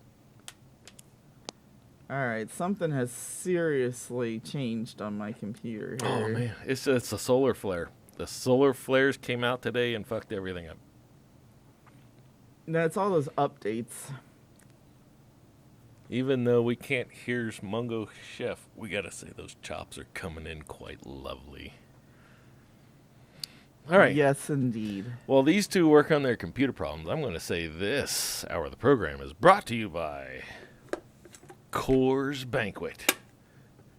All right, something has seriously changed on my computer here. Oh man, it's a solar flare. The solar flares came out today and fucked everything up. That's all those updates. Even though we can't hear Mungo Chef, we gotta say those chops are coming in quite lovely. All right. Yes, indeed. While these two work on their computer problems, I'm going to say this hour of the program is brought to you by Coors Banquet.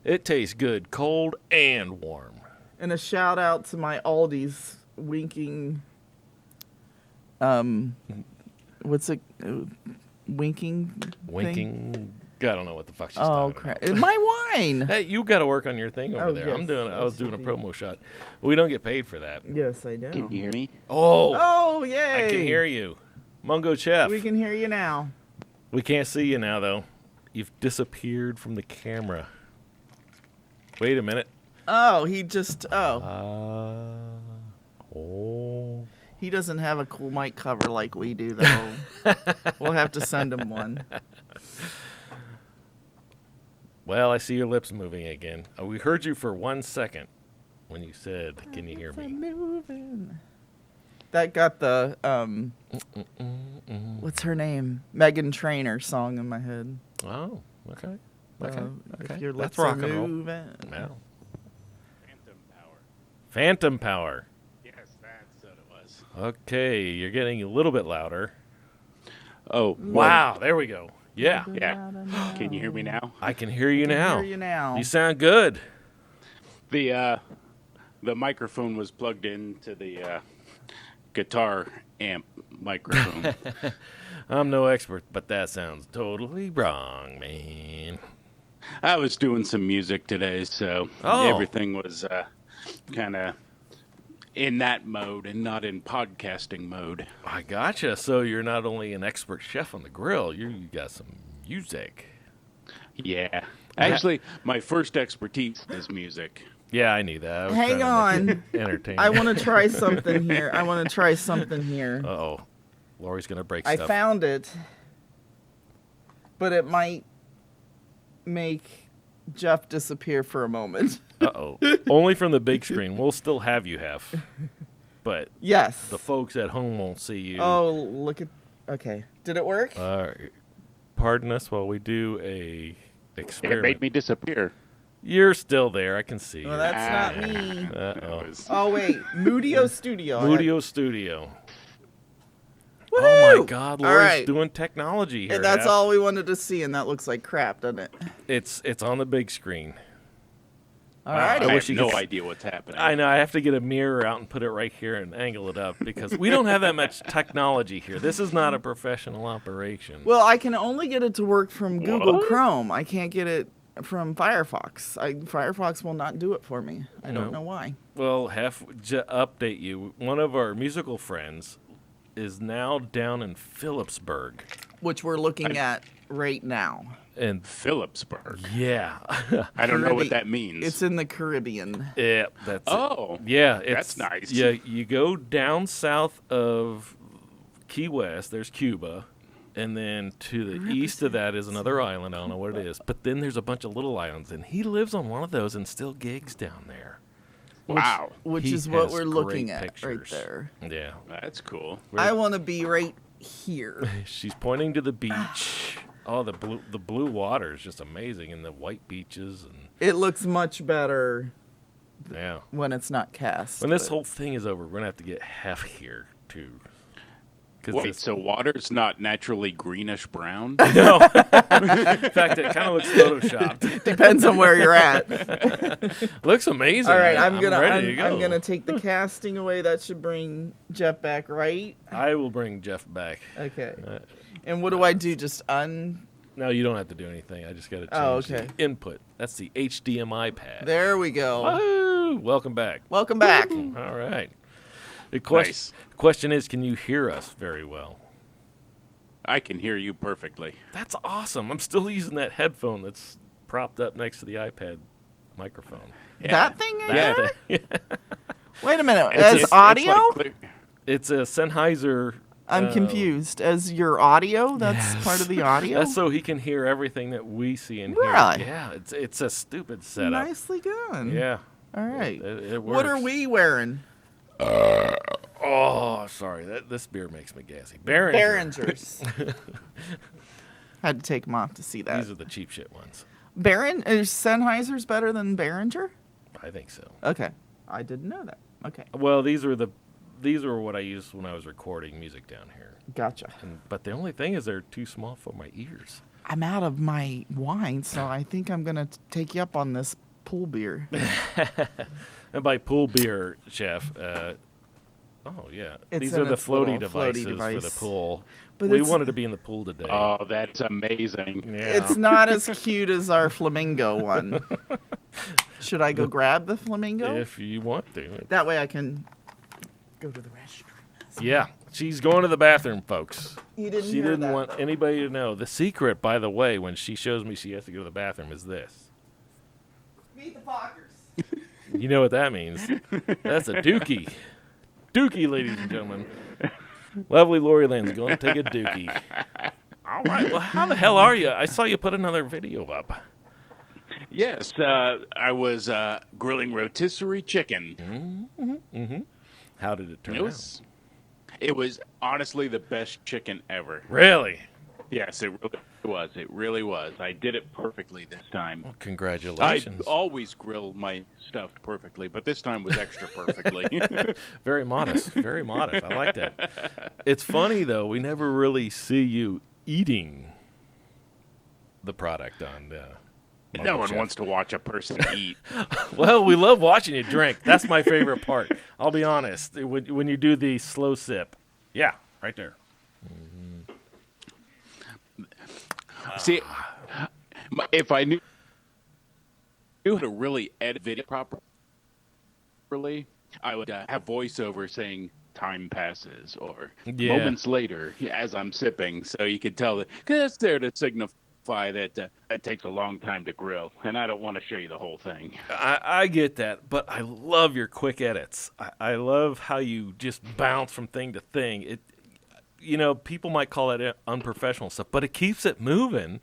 It tastes good, cold and warm. And a shout out to my Aldi's winking. What's it? Winking. thing? Winking. I don't know what the fuck she's Oh talking crap! about. My wine. Hey, you got to work on your thing over Oh, there. yes, I was doing a indeed. promo shot. We don't get paid for that. Yes, I know. Can you hear me? Oh, Oh yay! I can hear you. Mungo Chef. We can hear you now. We can't see you now, though. You've disappeared from the camera. Wait a minute. Oh, he just. Oh. Oh. He doesn't have a cool mic cover like we do, though. We'll have to send him one. Well, I see your lips moving again. We heard you for 1 second when you said, "Can you hear me?" Moving. That got the what's her name? Megan Trainor song in my head. Oh, okay. Okay. If your That's lips are rock and roll. moving. Yeah. Phantom power. Phantom power. Yes, that's what it was. Okay, you're getting a little bit louder. Oh, Wow, there we go. Yeah, Yeah. Can you hear me now? I can hear you now. Hear you now. You sound good. The microphone was plugged into the guitar amp microphone. I'm no expert, but that sounds totally wrong, man. I was doing some music today, so Oh. everything was kind of in that mode and not in podcasting mode. I gotcha. So you're not only an expert chef on the grill, you got some music. Yeah. Actually, my first expertise is music. Yeah, I knew that. I was Hang trying to on. make it entertaining. I want to try something here. Uh-oh. Lori's going to break I stuff. found it, but it might make Jeff disappear for a moment. Uh-oh. Only from the big screen. We'll still have you, Hef. But Yes. the folks at home won't see you. Oh, look at. Okay. Did it work? Pardon us while we do a It experiment. made me disappear. You're still there. I can see you. Well, that's not me. Uh-oh. Oh wait, Moodio Studio. Moodio Studio. Woohoo! Oh my God, All Lori's right. doing technology here. And that's Hef. all we wanted to see, and that looks like crap, doesn't it? It's on the big screen. All Wow. right. I I wish have you no could- idea what's happening. I know. I have to get a mirror out and put it right here and angle it up because we don't have that much technology here. This is not a professional operation. Well, I can only get it to work from Google What? Chrome. I can't get it from Firefox. Firefox will not do it for me. I No. don't know why. Well, update you. One of our musical friends is now down in Phillipsburg. Which we're looking at right now. And Phillipsburg. yeah. I don't know Caribbean. what that means. It's in the Caribbean. Yeah, that's it. Oh. Yeah, That's nice. Yeah, you go down south of Key West, there's Cuba, and then to the east of that is another island. I don't know what it is. But then there's a bunch of little islands, and he lives on one of those and still gigs down there. Wow. Which He is what has we're looking great at right pictures. there. Yeah. That's cool. I want to be right here. She's pointing to the beach. Oh, the blue water is just amazing, and the white beaches, and It looks much better yeah. when it's not cast. When this but- whole thing is over, we're gonna have to get Hef here too. Wait, so water's not naturally greenish brown? No. In fact, it kind of looks photoshopped. depends on where you're at. Looks amazing. All right, I'm ready to go. I'm gonna take the casting away. That should bring Jeff back, right? I will bring Jeff back. Okay. Uh, And what do I do? Just No, you don't have to do anything. I just got to change Oh, okay. the input. That's the HDMI pad. There we go. Woo! Welcome back. Welcome back. All right. The Nice. question is, can you hear us very well? I can hear you perfectly. That's awesome. I'm still using that headphone that's propped up next to the iPad microphone. That thing? Right Yeah. there? Wait a minute. It's- As it's audio? like clear- It's a Sennheiser. I'm confused. As your audio? That's part of the audio? That's so he can hear everything that we see and hear. Really? Yeah, it's a stupid setup. Nicely done. Yeah. All right. It What are works. we wearing? Oh, sorry. This beer makes me gassy. Behringer. Behringers. Had to take them off to see that. These are the cheap shit ones. Is Sennheiser's better than Behringer? I think so. Okay. I didn't know that. Okay. Well, these were what I used when I was recording music down here. Gotcha. But the only thing is they're too small for my ears. I'm out of my wine, so I think I'm going to take you up on this pool beer. And by pool beer, Chef, oh yeah, It's these in are the its floaty little floaty devices for the device. pool. But we it's- wanted to be in the pool today. Oh, that's amazing. yeah. It's not as cute as our flamingo one. Should I go grab the flamingo? if you want to. That way I can go to the restroom. Yeah, she's going to the bathroom, folks. You didn't She hear didn't that, want though. anybody to know. The secret, by the way, when she shows me she has to go to the bathroom, is this. Meet the Fockers. You know what that means. That's a dookie. Dookie, ladies and gentlemen. Lovely Lori Lynn's going to take a dookie. All right. Well, how the hell are you? I saw you put another video up. Yes, I was grilling rotisserie chicken. How did it turn out? It was honestly the best chicken ever. Really? Yes, it really was. It really was. I did it perfectly this time. Well, I congratulations. always grill my stuff perfectly, but this time was extra perfectly. Very modest. Very modest. I like that. It's funny, though. We never really see you eating the product on No one wants to watch a person eat. Well, we love watching you drink. That's my favorite part. I'll be honest. When you do the slow sip. Yeah, right there. See, if I knew how to really edit video properly, I would have voiceover saying time passes or moments later as I'm sipping, so you could tell that because it's there to signify that it takes a long time to grill, and I don't want to show you the whole thing. I get that, but I love your quick edits. I love how you just bounce from thing to thing. People might call it unprofessional stuff, but it keeps it moving.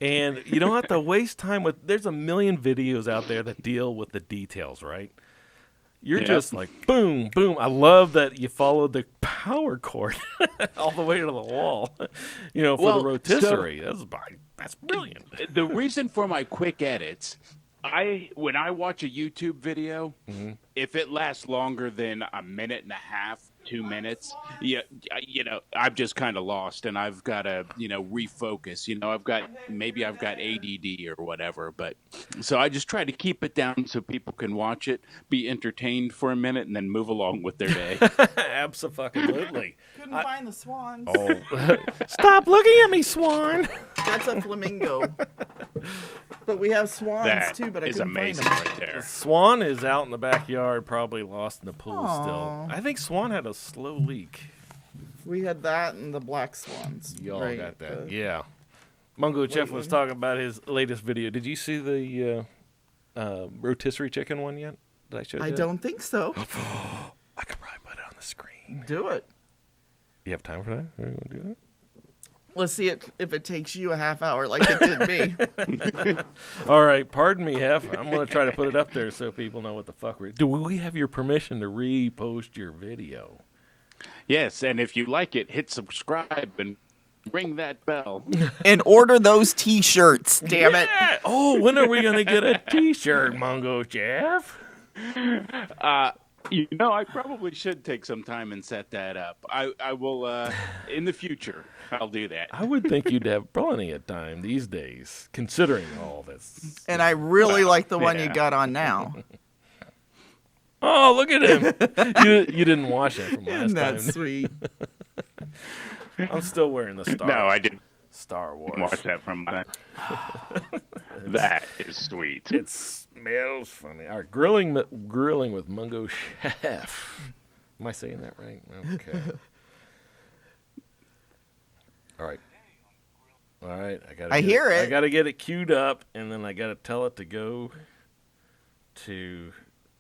And you don't have to waste time with. There's a million videos out there that deal with the details, right? You're just like boom, boom. I love that you followed the power cord all the way to the wall. For the rotisserie. That's brilliant. The reason for my quick edits, when I watch a YouTube video, if it lasts longer than a minute and a half, 2 minutes, I'm just kind of lost, and I've got to, refocus. I've got ADD or whatever, but so I just try to keep it down so people can watch it, be entertained for a minute, and then move along with their day. Absolutely. Couldn't find the swans. Oh, stop looking at me, swan. That's a flamingo. But we have swans That too, but I is couldn't amazing find them. right there. Swan is out in the backyard, probably lost in the pool Aw. still. I think Swan had a slow leak. We had that and the black swans. Y'all right? got that. Yeah. Mungo Jeff was talking about his latest video. Did you see the rotisserie chicken one yet? Did I show you I that? don't think so. I could probably put it on the screen. Do it. You have time for that? You want to do that? Let's see if it takes you a half hour like it did me. All right, pardon me, Hef. I'm going to try to put it up there so people know what the fuck we're... Do we have your permission to repost your video? Yes, and if you like it, hit subscribe and ring that bell. And order those T-shirts, damn it. Yeah. Oh, when are we going to get a T-shirt, Mungo Jeff? I probably should take some time and set that up. I will, in the future, I'll do that. I would think you'd have plenty of time these days, considering all this. And I really like the one you got on now. Oh, look at him. You didn't wash it from last Isn't that time. sweet? I'm still wearing the Star No, I didn't Star Wars. watch that from that. That is sweet. It smells funny. All right, grilling with Mungo Chef. Am I saying that right? Okay. All right. I hear it. I gotta get it queued up, and then I gotta tell it to go to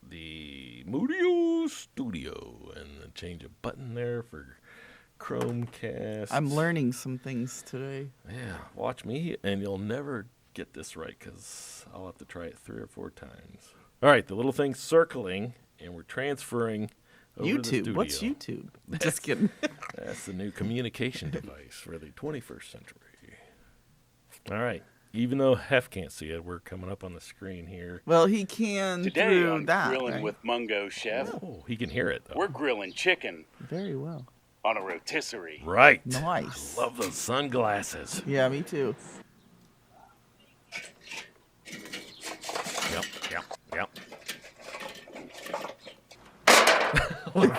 the Moodio Studio, and then change a button there for Chromecast. I'm learning some things today. Yeah, watch me, and you'll never get this right because I'll have to try it 3 or 4 times. All right, the little thing's circling, and we're transferring over to the YouTube. studio. What's YouTube? Just kidding. That's the new communication device for the 21st century. All right. Even though Hef can't see it, we're coming up on the screen here. Well, he can Today through on that. Grilling right? with Mungo Chef, Oh, he can hear it, though. we're grilling chicken Very well. on a rotisserie. Right. Nice. Love those sunglasses. Yeah, me too. Yep.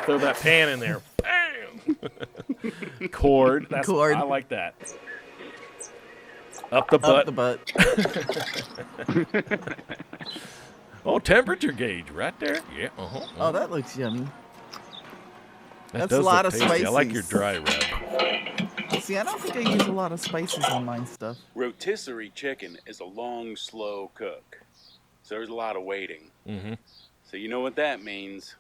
Throw that pan in there. Bam! Cord. Cord. I like that. Up the butt. Up the butt. Oh, temperature gauge right there. Yeah. Oh, that looks yummy. That that's does a lot look of tasty. I like your spices. dry rub. See, I don't think I use a lot of spices on my stuff. Rotisserie chicken is a long, slow cook. so there's a lot of waiting. Mm-hmm. So you know what that means.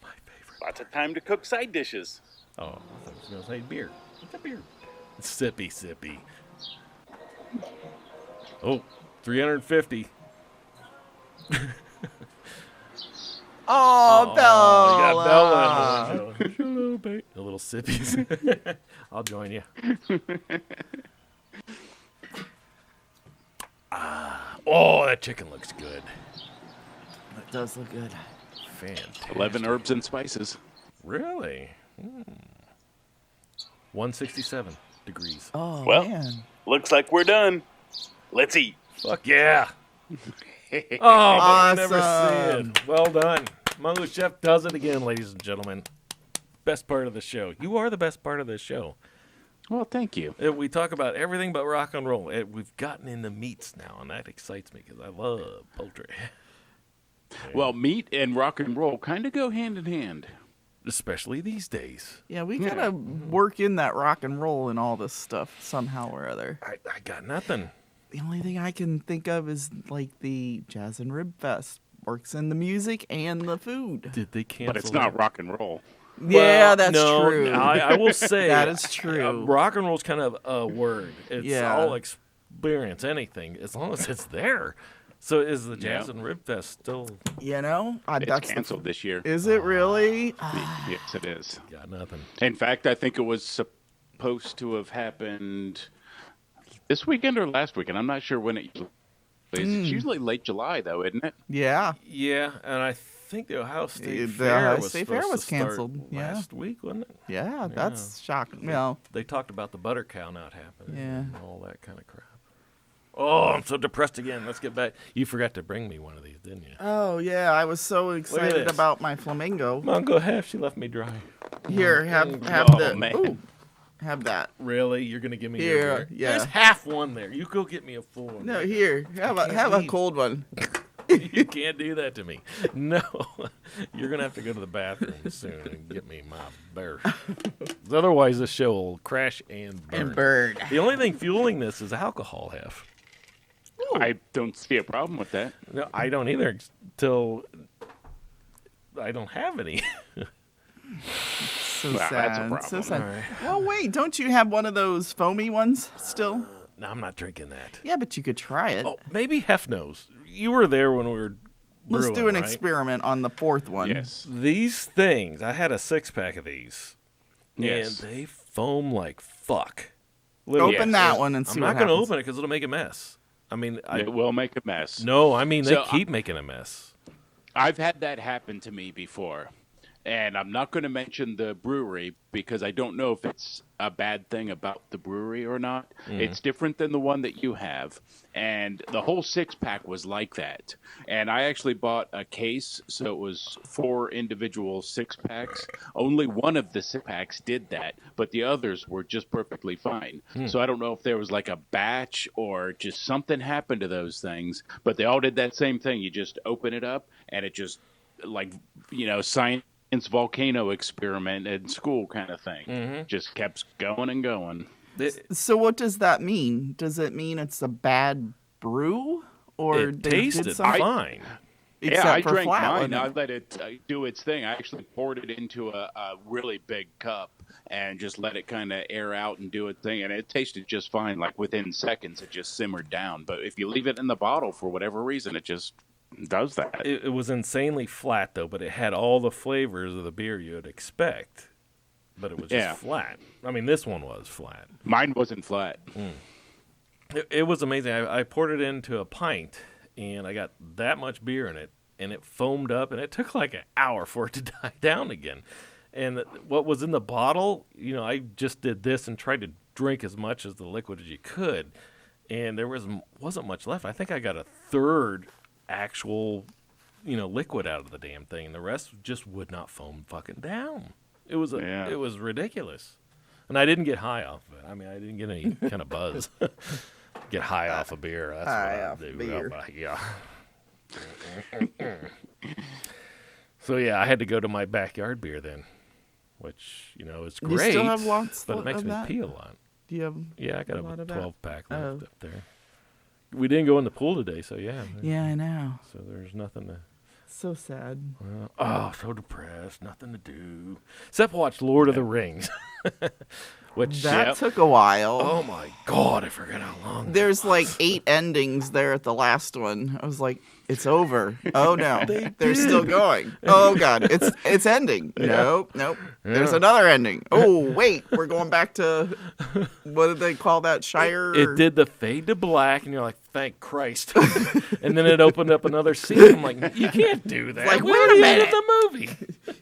My favorite. Lots of time to cook side dishes. Oh, I thought I was going to say beer. What's a beer? Sippy. Oh, 350. Oh, You Bella. got Bella. Hello, babe. A little sippies. I'll join you. Oh, that chicken looks good. That does look good. Fantastic. 11 herbs and spices. Really? 167 degrees. Oh, Well. man. Looks like we're done. Let's eat. Fuck yeah. Oh, I never see Awesome. it. Well done. Mungo Chef does it again, ladies and gentlemen. Best part of the show. You are the best part of this show. Well, thank you. We talk about everything but rock and roll. We've gotten into meats now, and that excites me because I love poultry. Well, meat and rock and roll kind of go hand in hand. Especially these days. Yeah, we gotta work in that rock and roll and all this stuff somehow or other. I got nothing. The only thing I can think of is like the Jazz and Rib Fest works in the music and the food. Did they cancel But it's not that? rock and roll. Yeah, that's no, true. I will say That is true. rock and roll's kind of a word. It's Yeah. all experience, anything, as long as it's there. So is the Jazz Yeah. and Rib Fest still You know, It's that's canceled this year. Is it really? Yes, it is. got nothing? In fact, I think it was supposed to have happened this weekend or last weekend. I'm not sure when it usually is. It's usually late July, though, isn't it? Yeah. Yeah, and I think the Ohio State The Fair Ohio was State Fair supposed was to start canceled, yeah. last week, wasn't it? Yeah, that's shocking. Well, They talked about the butter cow not happening Yeah. and all that kind of crap. Oh, I'm so depressed again. Let's get back. You forgot to bring me one of these, didn't you? oh yeah, I was so excited this. about my flamingo. Mom, go half. She left me dry. Here, have Oh, the man. ooh, have that. Really? You're gonna give me Here, your beer? yeah. There's half one there. You go get me a full one. No, here, have a leave. cold one. You can't do that to me. No. You're going to have to go to the bathroom soon and get me my beer. 'Cause otherwise, this show will crash and burn. And bird. The only thing fueling this is alcohol half. I don't see a problem with that. No, I don't either until I don't have any. So Well, sad. that's a So problem. sad. All right. Well, wait, don't you have one of those foamy ones still? No, I'm not drinking that. Yeah, but you could try it. Oh, maybe Hef knows. You were there when we were Let's brewing, do an right? experiment on the fourth one. Yes. These things, I had a 6-pack of these. Yes. And they foam like fuck. Open Yes. that one and see I'm what not going to happens. open it because it'll make a mess. I mean, It will make a mess. no, I mean, they So, keep making a mess. I've had that happen to me before. And I'm not going to mention the brewery because I don't know if it's a bad thing about the brewery or not. It's different than the one that you have. And the whole 6-pack was like that. And I actually bought a case, so it was 4 individual 6-packs. Only one of the 6-packs did that, but the others were just perfectly fine. So I don't know if there was like a batch or just something happened to those things, but they all did that same thing. You just open it up and it just, like, science volcano experiment in school kind of thing. Just kept going and going. So what does that mean? Does it mean it's a bad brew, or It they did tasted something fine. except I for drank Flatland? mine. I let it do its thing. I actually poured it into a really big cup and just let it kind of air out and do its thing. And it tasted just fine. Like within seconds, it just simmered down. But if you leave it in the bottle for whatever reason, it just does that. It was insanely flat, though, but it had all the flavors of the beer you'd expect. But it was just flat. I mean, this one was flat. Mine wasn't flat. It was amazing. I poured it into a pint, and I got that much beer in it, and it foamed up, and it took like an hour for it to die down again. And what was in the bottle, I just did this and tried to drink as much as the liquid as you could, and there wasn't much left. I think I got a third actual, liquid out of the damn thing. The rest just would not foam fucking down. It was it was ridiculous, and I didn't get high off of it. I mean, I didn't get any kind of buzz. Get high off a beer. That's High what I off do. beer. Yeah. So yeah, I had to go to my backyard beer then, which is You great. still have lots but it makes of me that? pee a lot. Do you have? Yeah, I got lot a of that? 12-pack left up there. we didn't go in the pool today, so yeah. Yeah, I know. So there's nothing to. So sad. So depressed. Nothing to do except watch Lord of the Rings. Which That took a while. Oh my God, I forgot how long. There's like 8 endings there at the last one. I was like, it's over. Oh no, they're still going. Oh God, it's ending. Nope. There's another ending. Oh wait, we're going back to what did they call that? Shire. It did the fade to black, and you're like, thank Christ. And then it opened up another scene. I'm like, you can't do that. Like, We wait a already minute. ended the movie.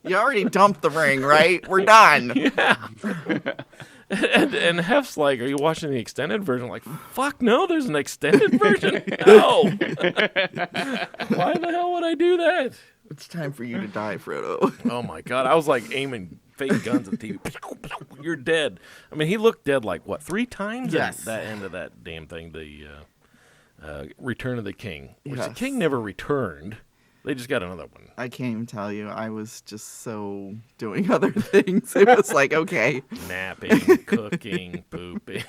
You already dumped the ring, right? We're done. Yeah. And Hef's like, are you watching the extended version? I'm like, fuck no, there's an extended version. No. Why the hell would I do that? It's time for you to die, Frodo. Oh my God. I was like aiming fake guns at the TV. You're dead. I mean, he looked dead like, what, 3 times? Yes. At that end of that damn thing, the Return of the King. Which the Yes. king never returned. They just got another one. I can't even tell you. I was just so doing other things. It was like, okay. Napping, cooking, pooping.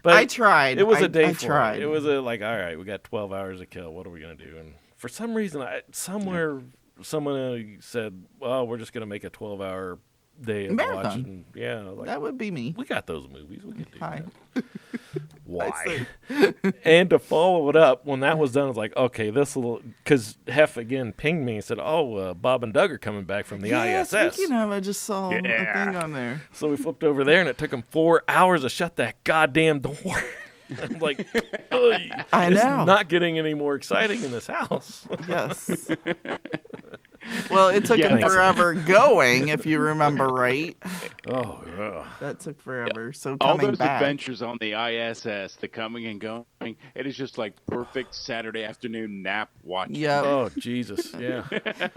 But I tried. It was a day I for tried. it. It was all right, we got 12 hours to kill. What are we going to do? And for some reason, someone said, well, we're just going to make a 12-hour day of Marathon. watching. Yeah. Like, That would be me. we got those movies. We could do Hi. that. Why? And to follow it up, when that was done, I was like, okay, this will, because Hef again pinged me and said, Bob and Doug are coming back from the Yeah, ISS. speaking of, I just saw a thing on there. So we flipped over there, and it took them 4 hours to shut that goddamn door. I'm like, ugh, I it's know. not getting any more exciting in this house. Yes. Well, it took him thanks. forever going, if you remember right. Oh, yeah. That took forever. So All coming those back. adventures on the ISS, the coming and going, it is just like perfect Saturday afternoon nap watching. Yep. Oh, Jesus. Yeah.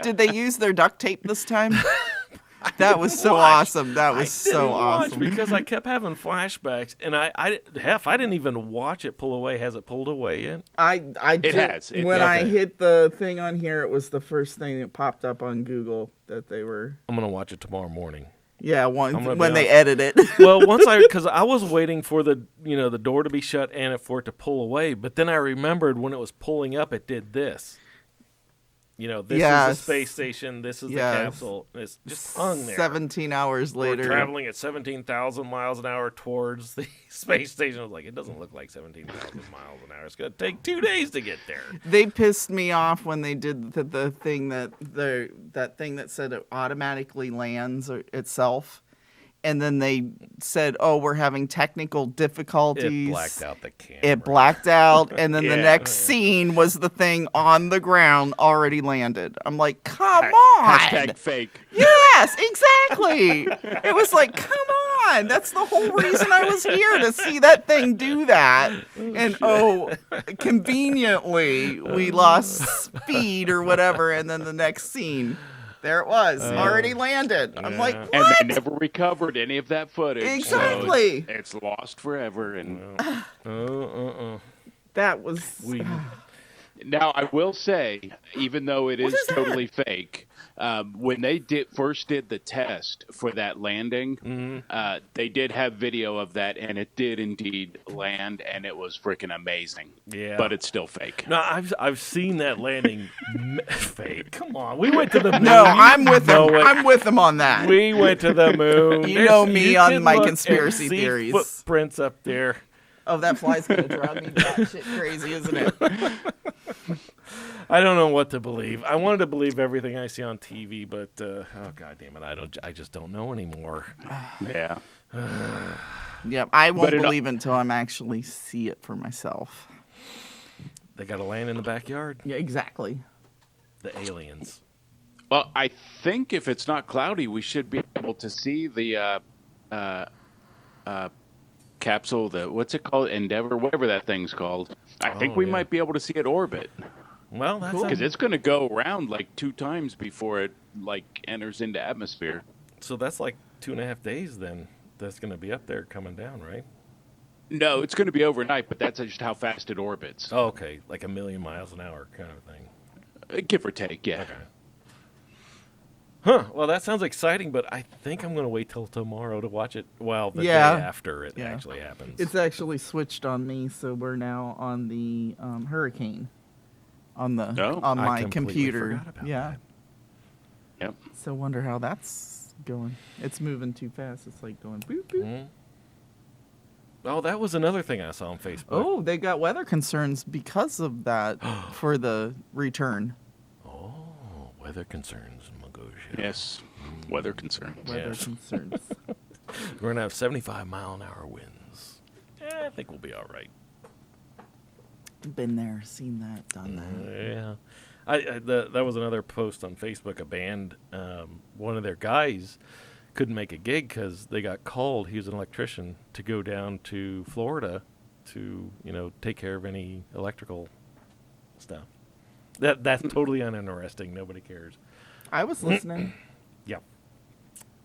Did they use their duct tape this time? That was so watch. awesome. That was I didn't so watch awesome. because I kept having flashbacks, and I didn't even watch it pull away. Has it pulled away yet? I It has. It when I okay. hit the thing on here, it was the first thing that popped up on Google that they were. I'm gonna watch it tomorrow morning. Yeah, I'm gonna be when they honest. edit it. Well, because I was waiting for the door to be shut and for it to pull away, but then I remembered when it was pulling up, it did this. This Yes. is the space station. This is Yes. the capsule. It's just hung there. 17 hours later. We're traveling at 17,000 miles an hour towards the space station. I was like, it doesn't look like 17,000 miles an hour. It's going to take 2 days to get there. They pissed me off when they did the thing that thing that said it automatically lands itself, and then they said, "Oh, we're having technical difficulties." It blacked out the camera. It blacked out, and then the Yeah. next scene was the thing on the ground already landed. I'm like, come on! Hashtag fake. Yes, exactly. It was like, come on! That's the whole reason I was here, to see that thing do that. And conveniently, we lost speed or whatever, and then the next scene, there it was, already landed. I'm like, yeah. And what? they never recovered any of that footage. so Exactly. it's lost forever. And That was. now I will say, even though it is is that? totally fake, when they first did the test for that landing, they did have video of that, and it did indeed land, and it was freaking amazing. Yeah. But it's still fake. No, I've seen that landing fake. Come on, we went to the moon. No, I'm with him. No way. I'm with him on that. We went to the moon. You know me you on can my look conspiracy and see theories. Footprints up there. Oh, that fly's gonna drive me batshit crazy, isn't it? I don't know what to believe. I wanted to believe everything I see on TV, but oh god damn it, I just don't know anymore. Yeah. Yep, I won't But it- believe until I'm actually see it for myself. They got to land in the backyard. Yeah, exactly. The aliens. Well, I think if it's not cloudy, we should be able to see the capsule. What's it called? Endeavor, whatever that thing's called. I think we yeah. might be able to see it orbit Well, that's because it's going to go around like 2 times before it enters into atmosphere. so that's like 2.5 days then. That's going to be up there coming down, right? No, it's going to be overnight, but that's just how fast it orbits, Oh, okay, like 1,000,000 miles an hour kind of thing. give or take. Yeah. Okay. Huh. Well, that sounds exciting, but I think I'm going to wait till tomorrow to watch it. Well, the Yeah. day after it Yeah. actually happens. It's actually switched on me, so we're now on the hurricane on the Oh. on I my completely computer. forgot about Yeah. that. Yep. So wonder how that's going. It's moving too fast. It's like going boop boop. Mhm. Oh, that was another thing I saw on Facebook. Oh, they got weather concerns because of that for the return. Oh, weather concerns, Magosha. Yes. Weather concern. Weather Yes. concerns. We're going to have 75-mile-an-hour winds. I think we'll be all right. Been there, seen that, done that. Yeah. That was another post on Facebook. A band, one of their guys couldn't make a gig because they got called. He was an electrician to go down to Florida to, take care of any electrical stuff. That's totally uninteresting. Nobody cares. I was listening. Yeah.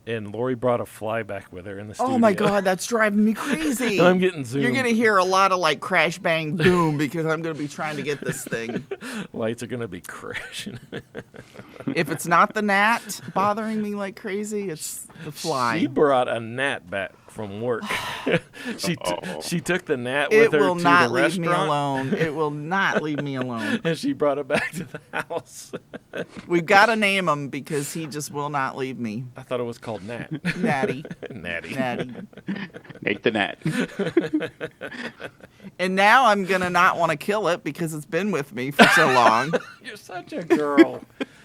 And Lori brought a fly back with her in the studio. Oh my God, that's driving me crazy. I'm getting zoomed. You're gonna hear a lot of like crash, bang, boom because I'm gonna be trying to get this thing. Lights are going to be crashing. If it's not the gnat bothering me like crazy, it's the fly. She brought a gnat back from work. She took the gnat It with her will to not the leave me restaurant. alone. It will not leave me alone. And she brought it back to the house. We've got to name him because he just will not leave me. I thought it was called Nat. Natty. Natty. Natty. Nate the Nat. And now I'm going to not want to kill it because it's been with me for so long. You're such a girl.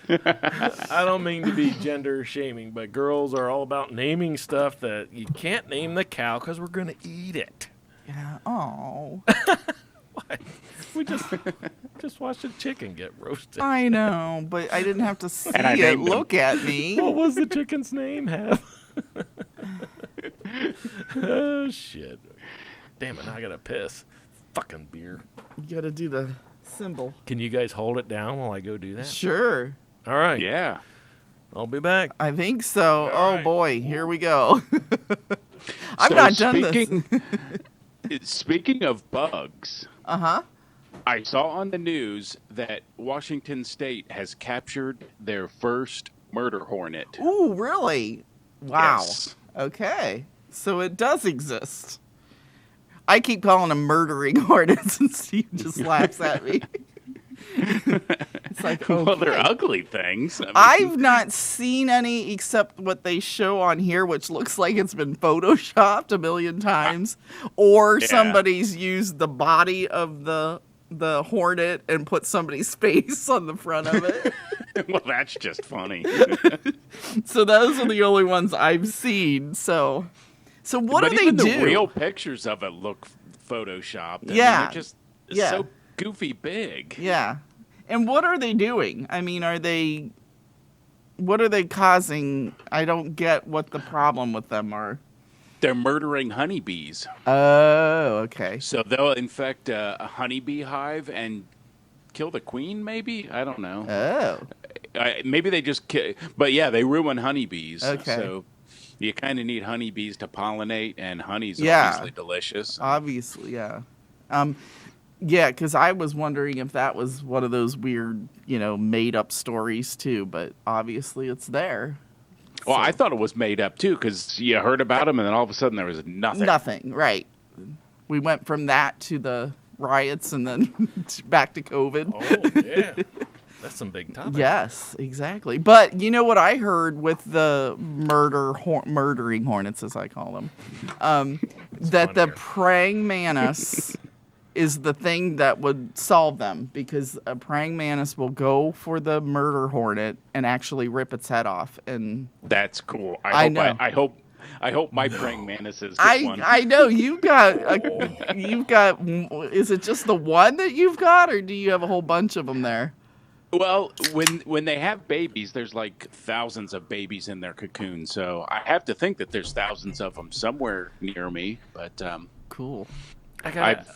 I don't mean to be gender shaming, but girls are all about naming stuff that you can't name the cow because we're going to eat it. Yeah. Oh. What? We just watched a chicken get roasted. I know, but I didn't have to see And I it named him. look at me. What was the chicken's name, Have? Oh, shit. Damn it, now I gotta piss. Fucking beer. You got to do the symbol. Can you guys hold it down while I go do that? Sure. All right. Yeah. I'll be back. I think so. All Oh right. boy, here we go. I've So not done this. Speaking of bugs, Uh-huh. I saw on the news that Washington State has captured their first murder hornet. Ooh, really? Wow. Yes. Okay. So it does exist. I keep calling them murdering hornets and Steve just laughs at me. It's like, Well, they're okay. ugly things. I mean, I've not seen any except what they show on here, which looks like it's been photoshopped a million times, or Yeah. somebody's used the body of the hornet and put somebody's face on the front of it. well, that's just funny. So those are the only ones I've seen. So what but do they even do? the real pictures of it look photoshopped. I mean, Yeah. they're just Yeah. so goofy big. Yeah. And what are they doing? I mean, what are they causing? I don't get what the problem with them are. They're murdering honeybees. Oh, okay. So they'll infect a honeybee hive and kill the queen, maybe? I don't know. Oh. Maybe they just but yeah, they ruin honeybees. Okay. So you kind of need honeybees to pollinate, and honey's Yeah. obviously delicious. Obviously, yeah. Yeah, because I was wondering if that was one of those weird, made up stories too, but obviously it's there. Well, So- I thought it was made up too, because you heard about them, and then all of a sudden there was nothing. Nothing, right. We went from that to the riots and then back to COVID. Oh, yeah. That's some big topic. Yes, exactly. But you know what I heard with the murdering hornets, as I call them, that the funnier. praying mantis is the thing that would solve them, because a praying mantis will go for the murder hornet and actually rip its head off. And That's cool. I know. I hope my praying mantises get one. I know you've got is it just the one that you've got, or do you have a whole bunch of them there? Well, when they have babies, there's like thousands of babies in their cocoon. So I have to think that there's thousands of them somewhere near me. But Cool. I've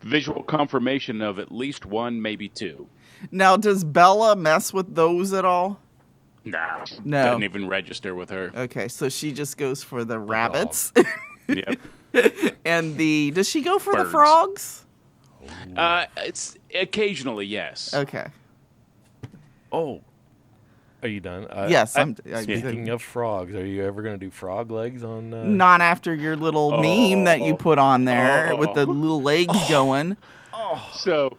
visual confirmation of at least one, maybe two. Now, does Bella mess with those at all? Nah, No. doesn't even register with her. Okay, so she just goes for the rabbits. Yep. And does she go for the Birds. frogs? It's occasionally, yes. Okay. Oh, Are you done? Yes, Speaking of frogs, are you ever going to do frog legs on? Not after your little meme that you put on there with the little legs going. So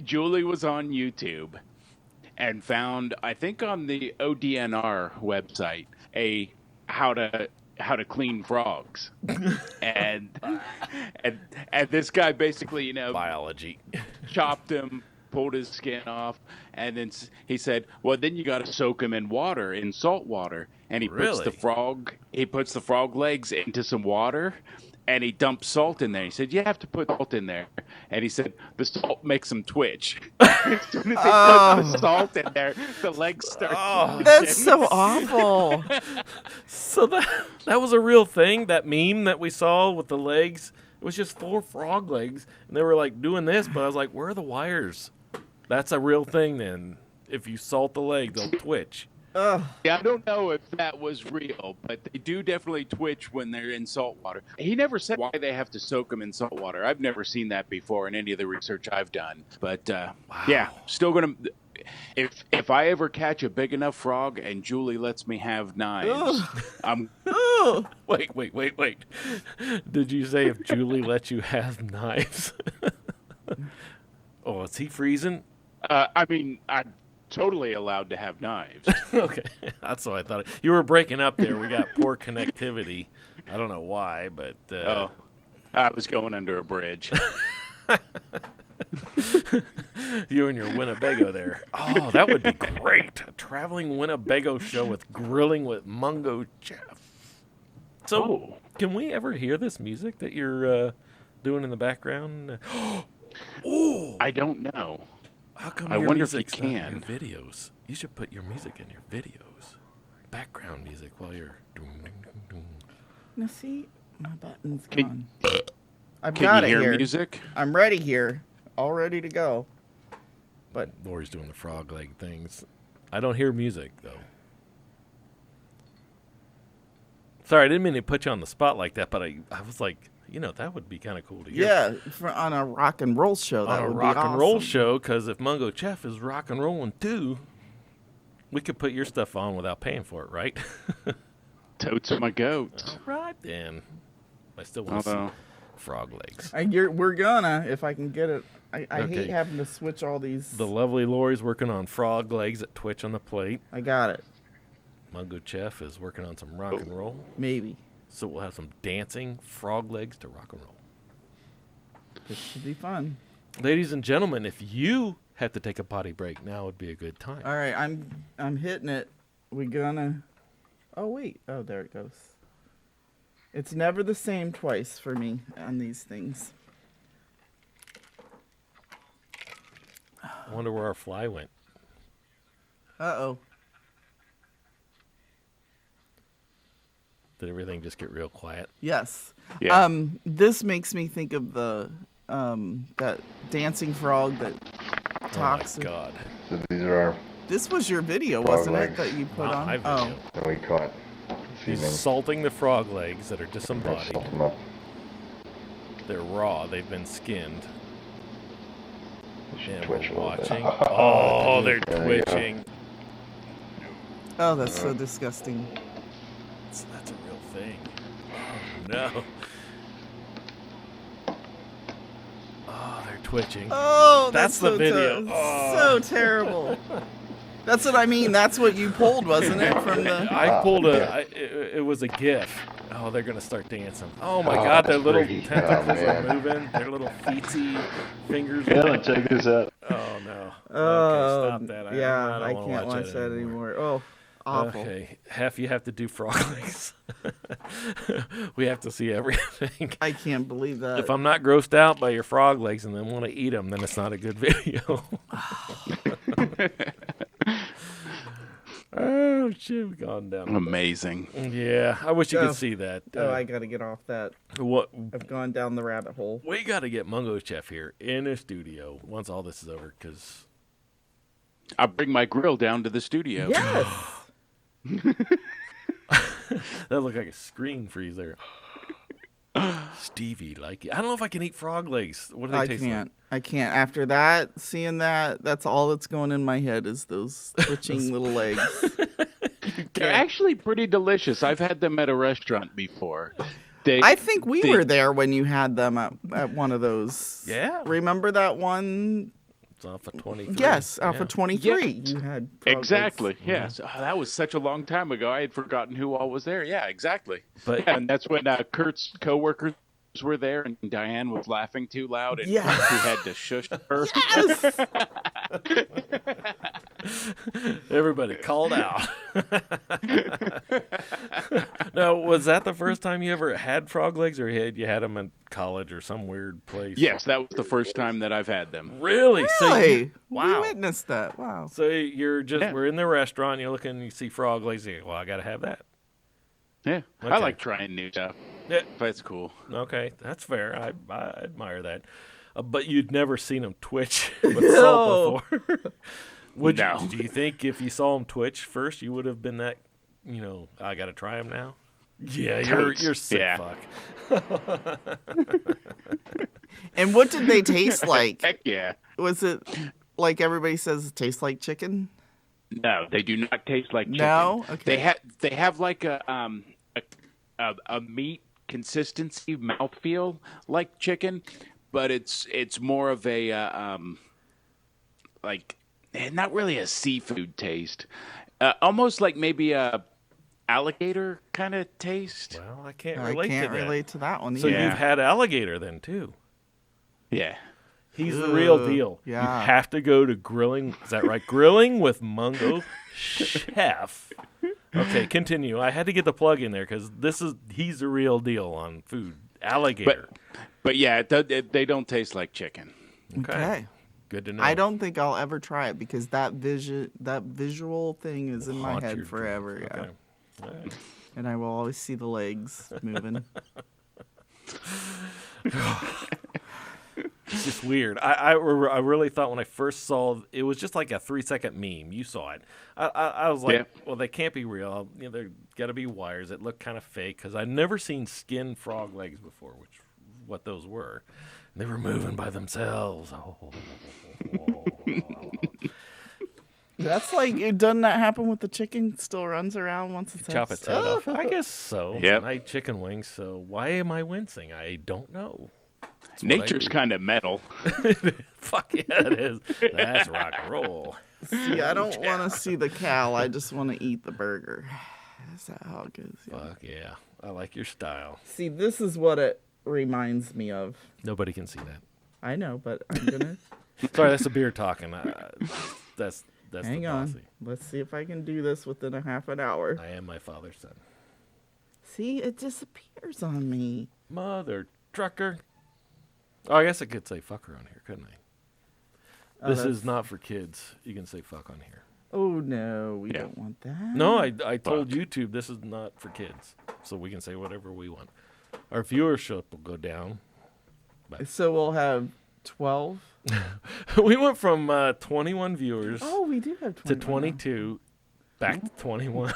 Julie was on YouTube and found, I think on the ODNR website, how to clean frogs. and this guy basically, Biology. chopped him, pulled his skin off, and then he said, "Well, then you got to soak him in water, in salt water." And he puts the frog legs into some water, and he dumps salt in there. He said, "You have to put salt in there." And he said, "The salt makes them twitch." As soon as they put the salt in there, the legs start twitching. That's so awful. So that was a real thing. That meme that we saw with the legs, it was just 4 frog legs, and they were like doing this. But I was like, "Where are the wires?" That's a real thing. Then, if you salt the leg, they'll twitch. Yeah, I don't know if that was real, but they do definitely twitch when they're in salt water. He never said why they have to soak them in salt water. I've never seen that before in any of the research I've done. But yeah, still gonna. If I ever catch a big enough frog and Julie lets me have knives, I'm. Wait. Did you say if Julie lets you have knives? Oh, is he freezing? I mean, I'm totally allowed to have knives. Okay, that's what I thought. You were breaking up there. We got poor connectivity. I don't know why, but I was going under a bridge. You and your Winnebago there. Oh, that would be great. A traveling Winnebago show with grilling with Mungo Jeff. So, can we ever hear this music that you're doing in the background? Oh, I don't know. how come I your wonder if you music's not in can. your videos? You should put your music in your videos. Background music while you're doing. Now see, my button's Can- gone. I've Can got you it hear here. music? I'm ready here, all ready to go. But Lori's doing the frog leg things. I don't hear music though. Sorry, I didn't mean to put you on the spot like that, but I was like, that would be kind of cool to hear. yeah, on a rock and roll show, that On a would rock be and roll awesome. show, because if Mungo Chef is rock and rolling too, we could put your stuff on without paying for it, right? Totes are my goats. Right then. I still want to Although- see frog legs. We're gonna, if I can get it. I Okay. hate having to switch all these. The lovely Lori's working on frog legs at Twitch on the plate. I got it. Mungo Chef is working on some rock and roll. Maybe. So we'll have some dancing frog legs to rock and roll. This should be fun. Ladies and gentlemen, if you had to take a potty break, now would be a good time. All right, I'm hitting it. We gonna. Oh wait. Oh, there it goes. It's never the same twice for me on these things. I wonder where our fly went. Uh-oh. Did everything just get real quiet? Yes. Yeah. This makes me think of the that dancing frog that talks. Oh my God. So these are our This was your video, Frog wasn't it, legs. that you put Not on? my video. that we caught this He's evening. salting the frog legs that are Let's disembodied. salt them up. They're raw. They've been skinned. They should And twitch we're a little bit. watching. Oh, they're There you go. twitching. Oh, that's so disgusting. That's a real thing. Oh, no. Oh, they're twitching. Oh, That's the so video. Oh. So terrible. That's what I mean. That's what you pulled, wasn't it? From the. I pulled it was a GIF. Oh, they're going to start dancing. Oh, my God. Their little pretty. tentacles Oh, are man. moving. Their little feetsy fingers. Yeah, check this out. Oh, no. Oh, Okay, stop that. yeah, I I don't wanna can't watch that anymore. Oh, awful. Okay, you have to do frog legs. We have to see everything. I can't believe that. If I'm not grossed out by your frog legs and then want to eat them, then it's not a good video. Oh shit, we've gone down. Amazing. Yeah, I wish you Oh. could see that. Oh, I gotta get off that. What I've gone down the rabbit hole. we got to get Mungo Chef here in a studio once all this is over, because I'll bring my grill down to the studio. Yes. that looked like a screen freezer. Stevie, like I don't know if I can eat frog legs. What do they I taste can't. I can't. After that, seeing that, that's all that's going in my head is those twitching little legs. They're actually pretty delicious. I've had them at a restaurant before. I think we were there when you had them at one of those. Yeah. Remember that one? It's off of 23. Yes, yeah. Alpha 23. You had frog Exactly. legs. Yes. Oh, that was such a long time ago. I had forgotten who all was there. Yeah, exactly. But And that's when Kurt's coworkers were there, and Diane was laughing too loud, and Yes. he had to shush her. everybody called out. Now, was that the first time you ever had frog legs, or you had them in college or some weird place? Yes, that was the first time that I've had them. Really? So Really? wow. We witnessed that. Wow. So you're just Yeah. we're in the restaurant, you're looking, you see frog legs, you go, well, I got to have that. Yeah, I Okay. like trying new stuff. Yeah. That's cool. Okay, that's fair. I admire that. But you'd never seen them twitch with salt before. Would No. you? Do you think if you saw them twitch first, you would have been that? I got to try them now. Yeah, you're sick. Yeah. Fuck. And what did they taste like? Heck yeah. Was it like everybody says it tastes like chicken? No, they do not taste like chicken. No? Okay. They have like a meat consistency, mouthfeel like chicken, but it's more of a like not really a seafood taste, almost like maybe a alligator kind of taste. Well, I can't I relate can't to that. relate to that one So either. Yeah. you've had alligator then too. Yeah. He's the real Ugh, deal. yeah. You have to go to grilling. Is that right? Grilling with Mungo Chef. Okay, continue. I had to get the plug in there because he's the real deal on food. Alligator. But yeah, they don't taste like chicken. Okay. Good to know. I don't think I'll ever try it because that visual thing is in my Haunt head your forever. dreams. Yeah. Okay. All right. And I will always see the legs moving. It's just weird. I really thought when I first saw it was just like a 3-second meme. You saw it. I was like, Yeah. well, they can't be real. There got to be wires. It looked kind of fake because I'd never seen skin frog legs before, which what those were. They were moving by themselves. Oh. That's like, doesn't that happen with the chicken? Still runs around once it's Chop its head off. I guess so. Yep. I eat chicken wings, so why am I wincing? I don't know. It's what I Nature's do. kind of metal. Fuck yeah, it is. That's rock and roll. See, I don't want to see the cow. I just want to eat the burger. Is that how it goes? Yeah. Fuck yeah. I like your style. See, this is what it reminds me of. Nobody can see that. I know, but I'm gonna Sorry, that's the beer talking. That's hang the on. bossy. Let's see if I can do this within a half an hour. I am my father's son. See, it disappears on me. Mother trucker. Oh, I guess I could say fucker on here, couldn't I? Oh, This that's- is not for kids. You can say fuck on here. Oh no, we Yeah. don't want that. No, I told YouTube this is not for kids, so we can say whatever we want. Our viewership will go down. So we'll have 12. We went from 21 viewers Oh, we do have 20. to 22, back to 21.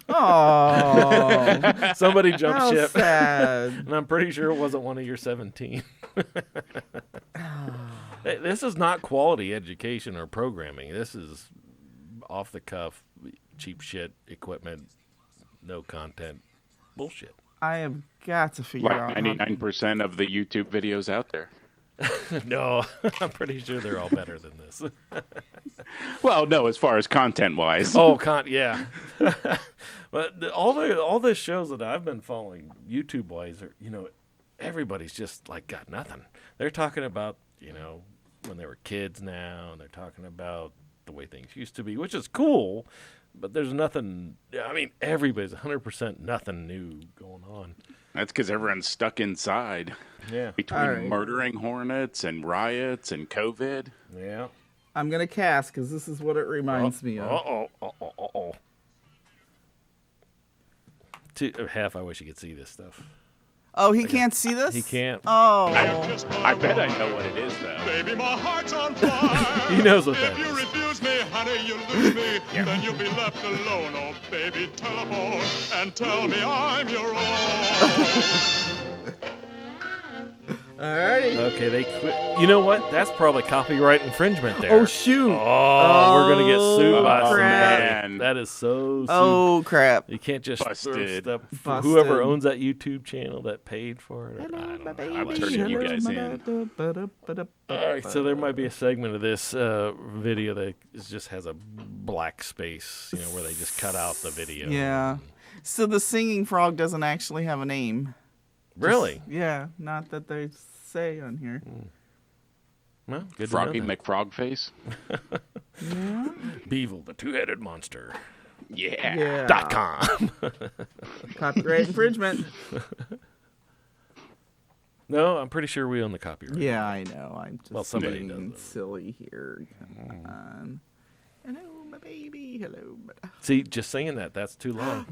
Oh, Somebody jumped how ship, sad. and I'm pretty sure it wasn't one of your 17. Hey, this is not quality education or programming. This is off the cuff, cheap shit equipment, no content, bullshit. I have got to figure Like out. how- 99% of the YouTube videos out there. No, I'm pretty sure they're all better than this. Well, no, as far as content-wise. Oh, yeah. But all the shows that I've been following, YouTube wise, are everybody's just like got nothing. They're talking about when they were kids now, and they're talking about the way things used to be, which is cool. But there's nothing. I mean, everybody's 100% nothing new going on. That's because everyone's stuck inside. Yeah. Between All right. murdering hornets and riots and COVID. Yeah. I'm going to cast because this is what it reminds me of. Uh-oh. Half, I wish you could see this stuff. Oh, he can't see this? He can't. Oh. I bet I know what it is, though. Baby, my heart's on fire. He knows what If that you is. refuse me, honey, you lose me. Then you'll be left alone. Oh, baby, telephone and tell me I'm your own. Alrighty. Okay, they quit. You know what? That's probably copyright infringement there. Oh shoot. Oh, we're gonna get sued by Oh, crap. somebody. That is so. Oh crap. You can't just throw Busted. stuff. Busted. Whoever owns that YouTube channel that paid for it. I Hello, don't my know. baby. I'm turning you guys in. All right, so there might be a segment of this video that just has a black space, where they just cut out the video. Yeah. So the singing frog doesn't actually have a name. Really? Yeah, not that they say on here. Well, good Froggy to know McFrogface. that. Beevil, the two-headed monster. Yeah. Yeah. .com. Copyright infringement. No, I'm pretty sure we own the copyright. Yeah, I know. I'm just somebody being does, though. silly here. Come on. Hello, my baby. Hello. See, just saying that's too long.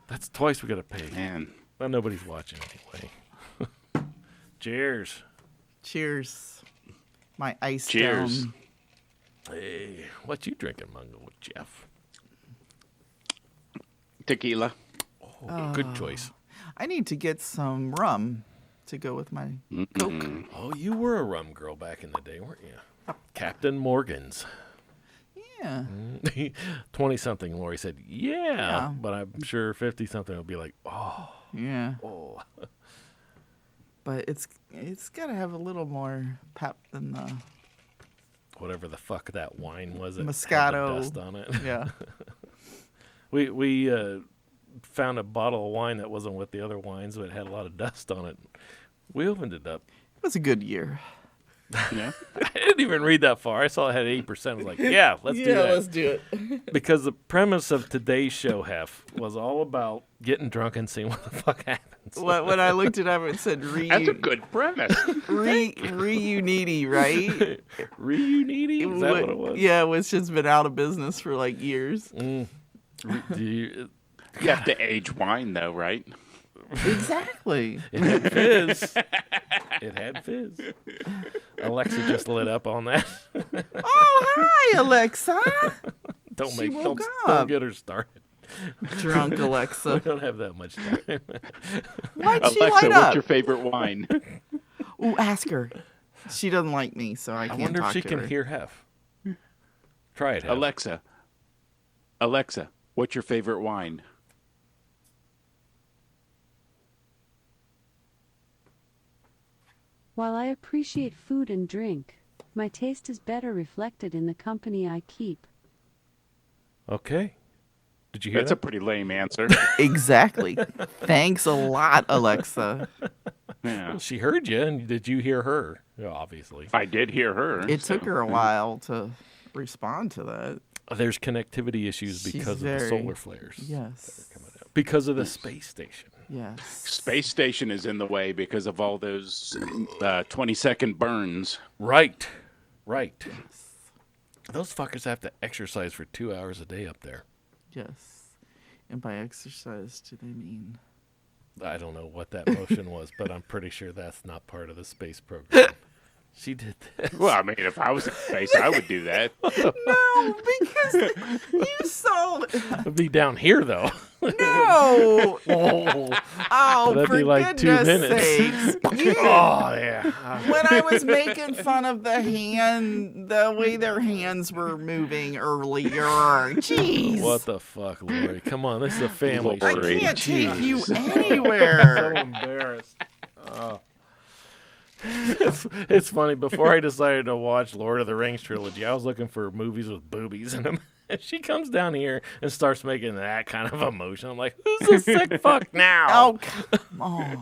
That's twice we got to pay. Man. Well, nobody's watching anyway. Cheers. Cheers. My ice Cheers. down. Hey, what you drinking, Mungo Jeff? Tequila. Oh, good choice. I need to get some rum to go with my Coke. Oh, you were a rum girl back in the day, weren't you? Captain Morgan's. Yeah. 20-something Lori said, yeah, Yeah. but I'm sure 50-something will be like, oh. Yeah. But it's got to have a little more pep than the Whatever the fuck that wine was. That had the Moscato. dust on it. Yeah. We found a bottle of wine that wasn't with the other wines, but it had a lot of dust on it. We opened it up. It was a good year. Yeah. I didn't even read that far. I saw it had 8%. I was like, yeah, let's do that. let's do it. Because the premise of today's show, Hef, was all about getting drunk and seeing what the fuck happens. When I looked it up, it said That's a good premise. Reuniti, right? Reuniti? Is that what it was? Yeah, which has been out of business for like years. Do you, You have to age wine, though, right? Exactly. it had fizz. It had fizz. Alexa just lit up on that. Oh, hi, Alexa. She woke Don't up. get her started. Drunk We Alexa. don't have that much time. Why'd she Alexa, light what's up? your favorite wine? Ooh, ask her. She doesn't like me, so I I can't wonder if talk she to can her. hear Hef. Try it, Hef. Alexa, what's your favorite wine? While I appreciate food and drink, my taste is better reflected in the company I keep. Okay. Did you hear That's a that? pretty lame answer. Exactly. Thanks a lot, Alexa. Yeah. She heard you, and did you hear her? Yeah, obviously. I did hear her. It took her a while to respond to that. There's connectivity issues She's because of the very- solar flares. Yes. Because of the space station. Yes. Space station is in the way because of all those 20-second burns. Right. Right. Those fuckers have to exercise for 2 hours a day up there. Yes. And by exercise, do they mean? I don't know what that motion was, but I'm pretty sure that's not part of the space program. She did this. Well, I mean, if I was in space, I would do that. No, because you saw. It'd be down here, though. No. Oh, Oh, That'd for be like 2 goodness minutes. sakes. You, yeah. when I was making fun of the way their hands were moving earlier. Jeez. What the fuck, Lori? Come on, this is a family I show. Lori. can't take you So anywhere. embarrassed. It's funny. Before I decided to watch Lord of the Rings trilogy, I was looking for movies with boobies in them. And she comes down here and starts making that kind of emotion. I'm like, who's the sick fuck now? Oh, come on.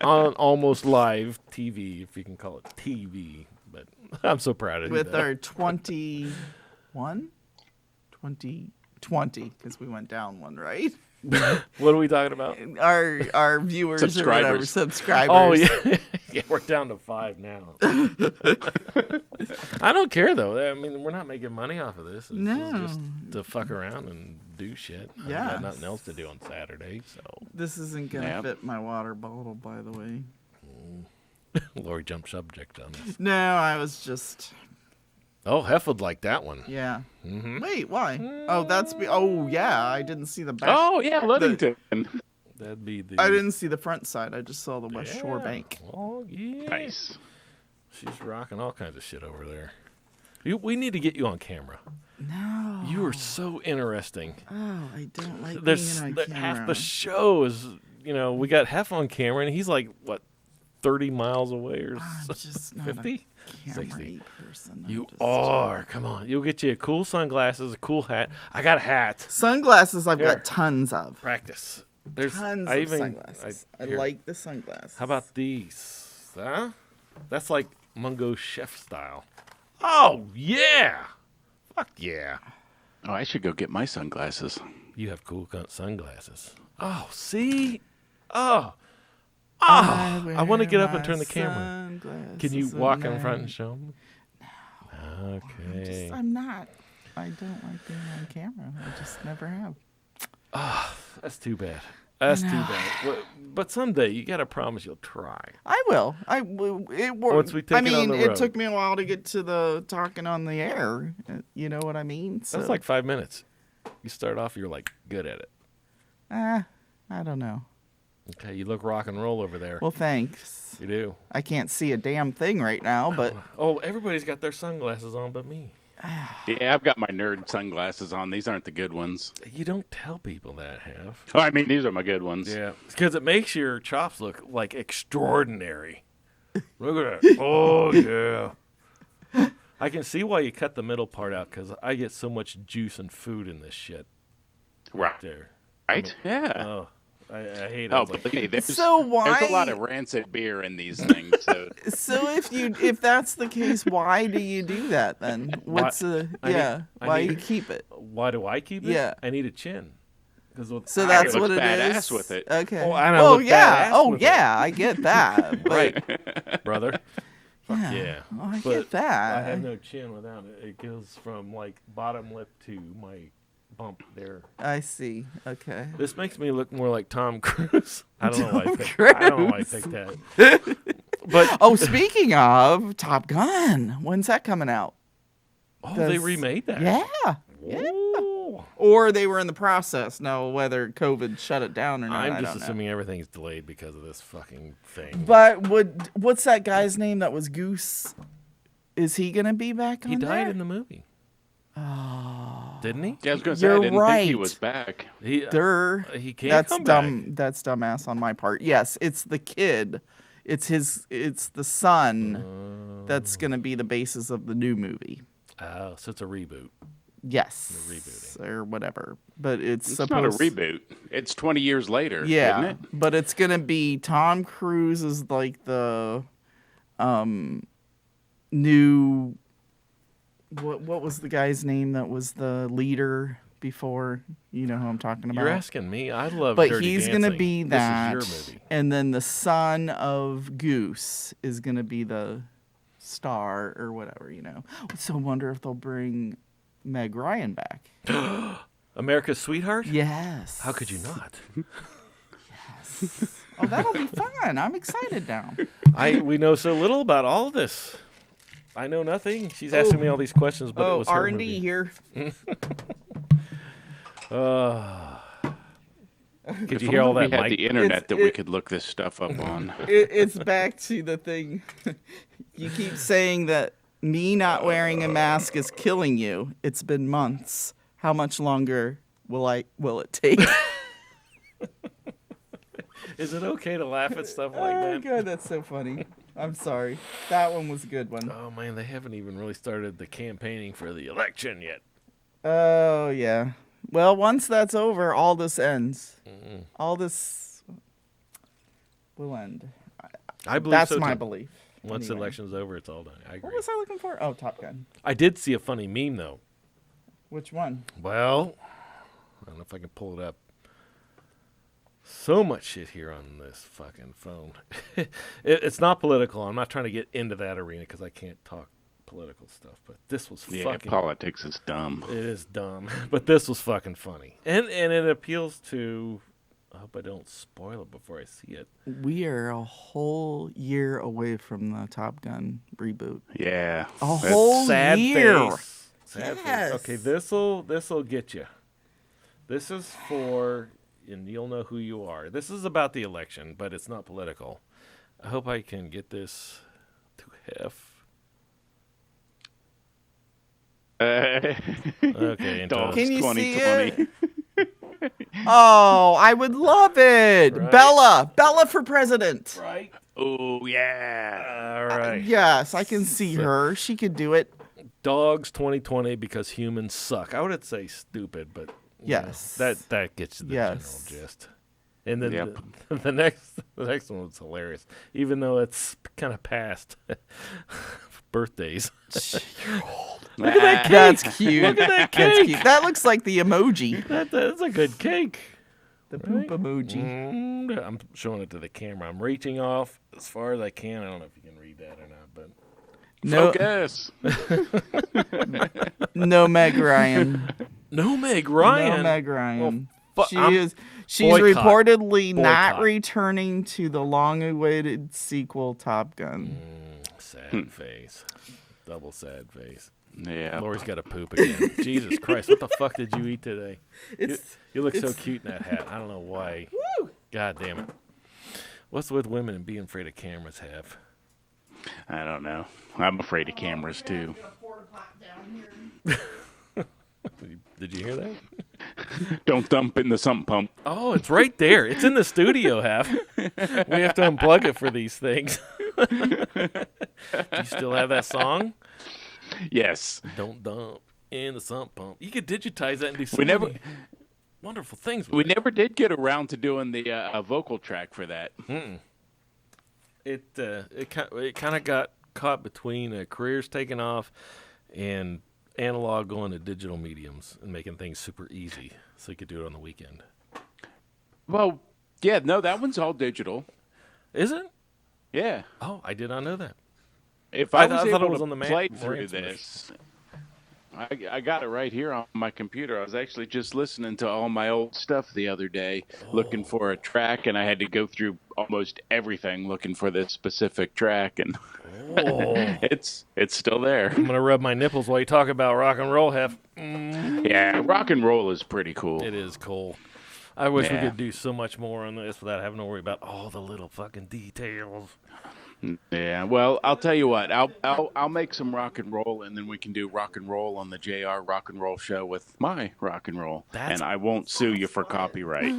on almost live TV, if you can call it TV. But I'm so proud of you. With though. our 2020, because we went down one, right? What are we talking about? Our viewers or whatever, subscribers. Oh yeah, yeah. We're down to 5 now. I don't care though. I mean, we're not making money off of this. This No. is just to fuck around and do shit. I Yeah. got nothing else to do on Saturday, so This isn't gonna Yep. fit my water bottle, by the way. Lori jumped subject on this. No, I was just Oh, Hef would like that one. yeah. Mm-hmm. Wait, why? Oh, oh yeah, I didn't see the back. Oh, yeah, Ludington. That'd be the. I didn't see the front side. I just saw the West Shore Yeah. Bank. Oh yeah. Nice. She's rocking all kinds of shit over there. We need to get you on camera. No. You are so interesting. Oh, I don't like There's being on camera. half the show is, we got Hef on camera, and he's like, what, 30 miles away or I'm just not 50? a 60. camera person. You I'm just- are. Come on. You'll get you cool sunglasses, a cool hat. I got a hat. Sunglasses I've Here. got tons of. Practice. There's Tons I of even, sunglasses. I here. like the sunglasses. How about these? Huh? That's like Mungo Chef style. Oh, yeah. Fuck yeah. Oh, I should go get my sunglasses. You have cool sunglasses. Oh, see? Oh. I I want to wear get up and my turn the camera. sunglasses Can you at walk in night. front and show me? No. Okay. I'm not. I don't like being on camera. I just never have. That's too bad. That's too bad. But someday you got to promise you'll try. I will. It worked. Once we take I it mean, on the it road. took me a while to get to the talking on the air. You know what I mean? So, That's like 5 minutes. You start off, you're like good at it. I don't know. Okay, you look rock and roll over there. Well, thanks. You do. I can't see a damn thing right now, but Oh, everybody's got their sunglasses on but me. Yeah, I've got my nerd sunglasses on. These aren't the good ones. You don't tell people that, Have. Oh, I mean, these are my good ones. Yeah, because it makes your chops look like extraordinary. Look at that. Oh, yeah. I can see why you cut the middle part out, because I get so much juice and food in this shit Right. there. Right? Yeah. Oh, I hate it. Oh, It's like- believe me, there's, So there's a lot why- of rancid beer in these things. So if that's the case, why do you do that then? What's I need- why you keep it? Why do I keep it? Yeah. I need a chin. So I that's look what it badass is. with it. Okay. Oh, and I oh look yeah. badass Oh with it. yeah. I get that. But, Right, brother. Yeah. Yeah. Oh, I But get that. I have no chin without it. It goes from like bottom lip to my bump there. I see. Okay. This makes me look more like Tom Cruise. I don't know why I don't know why I picked that. But Oh, speaking of Top Gun, when's that coming out? they does- remade that. Yeah. Whoa. Or they were in the process. Now, whether COVID shut it down or not, I'm I just don't know. assuming everything's delayed because of this fucking thing. But what's that guy's name that was Goose? Is he gonna be back on He died there? in the movie. Oh. Didn't he? yeah, I was going to say, I You're didn't think he right. was back. He, He can't That's come dumb. back. That's dumbass on my part. Yes, it's the kid. It's the son that's gonna be the basis of the new movie. Oh, so it's a reboot. Yes. They're rebooting. Or whatever. But it's It's not a supposed reboot. It's 20 years later, Yeah. isn't it? But it's gonna be Tom Cruise is like the new what was the guy's name that was the leader before? You know who I'm talking about. You're asking me. I love But Dirty he's Dancing. gonna be that, This is your movie. and then the son of Goose is gonna be the star or whatever. You know. So I wonder if they'll bring Meg Ryan back. America's Sweetheart? Yes. How could you not? Oh, that'll be fun. I'm excited now. We know so little about all of this. I know nothing. She's asking me all these questions, but it Oh, was her R&D movie. here. Could you hear all We that had mic? the internet that we it- could look this stuff up on. It's back to the thing. You keep saying that me not wearing a mask is killing you. It's been months. How much longer will it take? Is it okay to laugh at stuff like Oh that? god, that's so funny. I'm sorry. That one was a good one. Oh man, they haven't even really started the campaigning for the election yet. Oh yeah. Well, once that's over, all this ends. All this will end. I believe That's so my too. believe. Once the Anyway. election's over, it's all done. I agree. What was I looking for? Oh, Top Gun. I did see a funny meme though. Which one? Well, I don't know if I can pull it up. So much shit here on this fucking phone. It's not political. I'm not trying to get into that arena because I can't talk political stuff. But this was Yeah, fucking. politics is dumb. It is dumb, but this was fucking funny, and it appeals to. I hope I don't spoil it before I see it. We are a whole year away from the Top Gun reboot. Yeah. A That's- whole Sad year. face. Sad Yes. face. Okay, this'll get you. This is for and you'll know who you are. This is about the election, but it's not political. I hope I can get this to Hef. Okay, Dogs Can you see it? 2020. Oh, I would love it. Right. Bella for president. Right. Oh, yeah. All right. Yes, I can see her. She could do it. Dogs 2020 because humans suck. I would say stupid, but you know, Yes. that gets you the Yes. general gist. And then Yep. the next one was hilarious, even though it's kind of past birthdays. Look at that cake. That's cute. Look at that That's cake. cute. That looks like the emoji. That's a good cake. The poop emoji. I'm showing it to the camera. I'm reaching off as far as I can. I don't know if you can read that or not, but No, Focus. no Meg Ryan. no Meg Ryan. No Meg Ryan. I'm She's boycott. reportedly not Boycott. returning to the long-awaited sequel Top Gun. Sad face. Double sad face. Yeah. Lori's got to poop again. Jesus Christ, what the fuck did you eat today? It's You look so it's- cute in that hat. I don't know why. God damn it. What's with women and being afraid of cameras have? I don't know. I'm afraid of cameras, too. Did you hear that? Don't dump in the sump pump. Oh, it's right there. It's in the studio, Half. We have to unplug it for these things. Do you still have that song? Yes. Don't dump in the sump pump. You could digitize that and do so We never- many wonderful things with We it. never did get around to doing the vocal track for that. It kind of got caught between careers taking off and analog going to digital mediums and making things super easy so you could do it on the weekend. Well, yeah, no, that one's all digital. Is it? Yeah. Oh, I did not know that. If I I, thought- was I thought it able was to on the play Marantz through version. this, I got it right here on my computer. I was actually just listening to all my old stuff the other day, looking for a track, and I had to go through almost everything looking for this specific track, and Oh. it's still there. I'm gonna rub my nipples while you talk about rock and roll, Hef. Yeah, rock and roll is pretty cool. It is cool. I wish we Yeah. could do so much more on this without having to worry about all the little fucking details. Yeah, well, I'll tell you what. I'll make some rock and roll, and then we can do rock and roll on the JR Rock and Roll Show with my rock and roll, That's- and I won't sue you for copyright.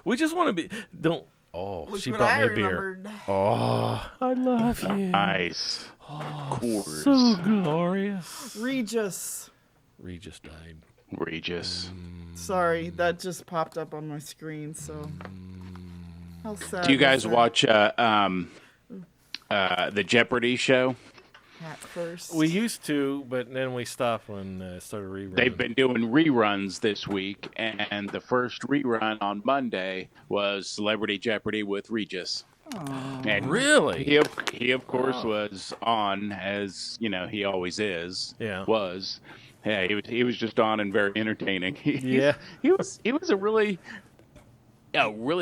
We just want to be. Don't. Oh, Look she what brought I me a beer. remembered. Oh, I love you. Nice. Coors. So glorious. Regis. Regis died. Regis. Sorry, that just popped up on my screen. So how sad. Do you guys is that? watch the Jeopardy show? At first? We used to, but then we stopped when it started rerunning. They've been doing reruns this week, and the first rerun on Monday was Celebrity Jeopardy with Regis. And Really? He of course was on, as you know he always is. Yeah. Was. Yeah, he was just on and very entertaining. Yeah. He was a really